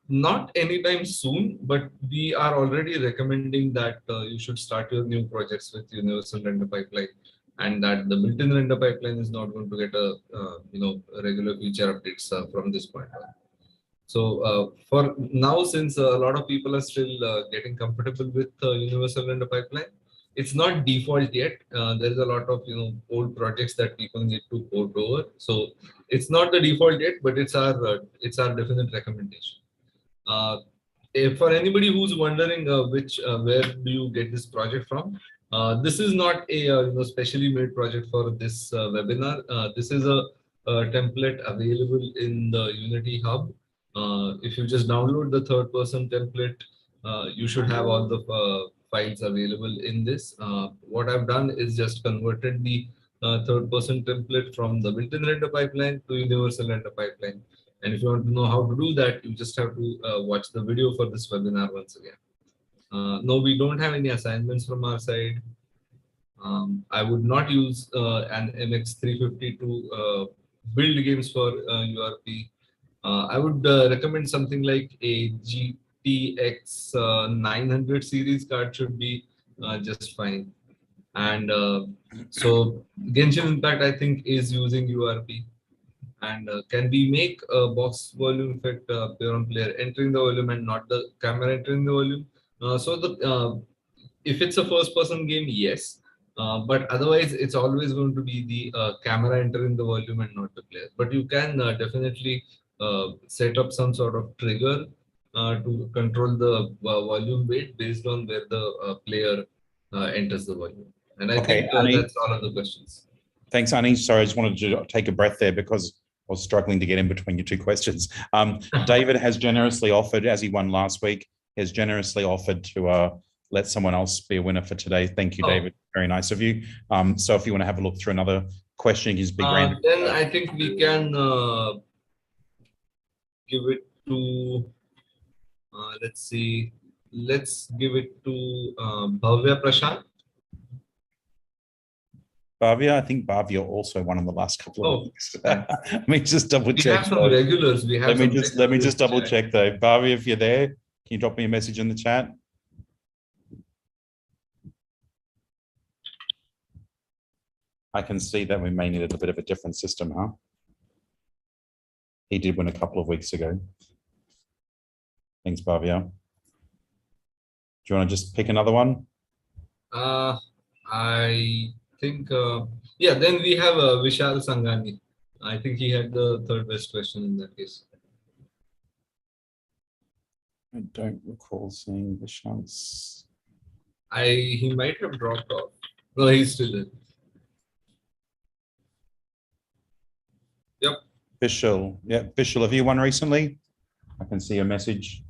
Not anytime soon, but we are already recommending that you should start your new projects with universal render pipeline, and that the built-in render pipeline is not going to get a regular feature updates from this point on. So for now, since a lot of people are still getting comfortable with universal render pipeline, it's not default yet. There is a lot of old projects that people need to port over. So it's not the default yet, but it's our definite recommendation. If for anybody who's wondering which where do you get this project from, this is not a specially made project for this webinar. This is a template available in the Unity Hub. If you just download the third person template, you should have all the files available in this. What I've done is just converted the third person template from the built-in render pipeline to universal render pipeline. And if you want to know how to do that, you just have to watch the video for this webinar once again. No, we don't have any assignments from our side. I would not use an MX350 to build games for URP. I would recommend something like a GTX 900 series card should be just fine. And so Genshin Impact, I think, is using URP. And can we make a box volume effect appear on player entering the volume and not the camera entering the volume? If it's a first-person game, yes. But otherwise, it's always going to be the camera entering the volume and not the player. But you can definitely set up some sort of trigger to control the volume weight based on where the player enters the volume. And I think that's all of the questions. Thanks, Ani. Sorry, I just wanted to take a breath there because I was struggling to get in between your two questions. David has generously offered, as he won last week, has generously offered to let someone else be a winner for today. Thank you, David. Very nice of you. So if you want to have a look through another question, you can just be random. Then I think we can give it to, let's see, let's give it to Bhavya Prashant. Bhavya, I think Bhavya also won in the last couple of weeks. Let me just double check. We have some regulars. Let me just double check though. Bhavya, if you're there, can you drop me a message in the chat? I can see that we may need a little bit of a different system, huh? He did win a couple of weeks ago. Thanks, Bhavya. Do you want to just pick another one? I think, yeah, then we have Vishal Sangani. I think he had the third best question in that case. I don't recall seeing Vishal's. He might have dropped off. No, he's still there. Yep. Vishal. Yeah, Vishal, have you won recently? I can see a message.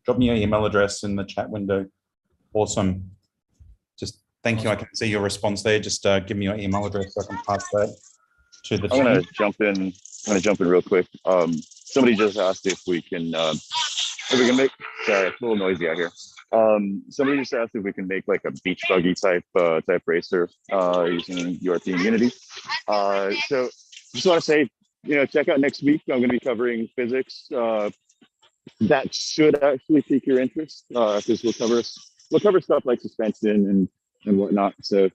Drop me your email address in the chat window. Awesome. Just thank you. I can see your response there. Just give me your email address so I can pass that to the team. I'm gonna jump in real quick. Somebody just asked if we can make, sorry, it's a little noisy out here. Somebody just asked if we can make like a beach buggy type racer using URP and Unity. So just want to say, check out next week. I'm going to be covering physics. That should actually pique your interest because we'll cover stuff like suspension and whatnot. So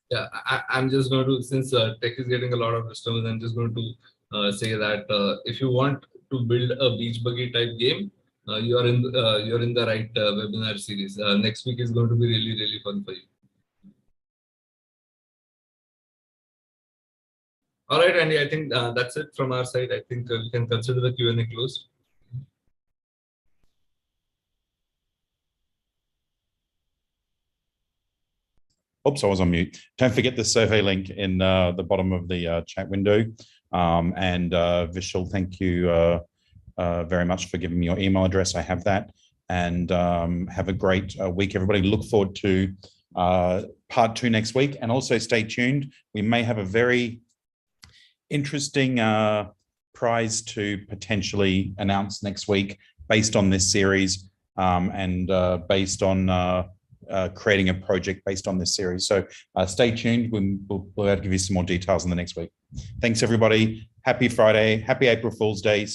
yeah, I'm just going to, since tech is getting a lot of disturbance, I'm just going to say that if you want to build a beach buggy type game, you're in the right webinar series. Next week is going to be really, really fun for you. All right, Andy, I think that's it from our side. I think we can consider the Q&A closed. Oops, I was on mute. Don't forget the survey link in the bottom of the chat window. And Vishal, thank you very much for giving me your email address. I have that. And have a great week, everybody. Look forward to part 2 next week. And also stay tuned. We may have a very interesting prize to potentially announce next week based on this series and based on creating a project based on this series. So stay tuned. We'll be able to give you some more details in the next week. Thanks, everybody. Happy Friday. Happy April Fool's Day.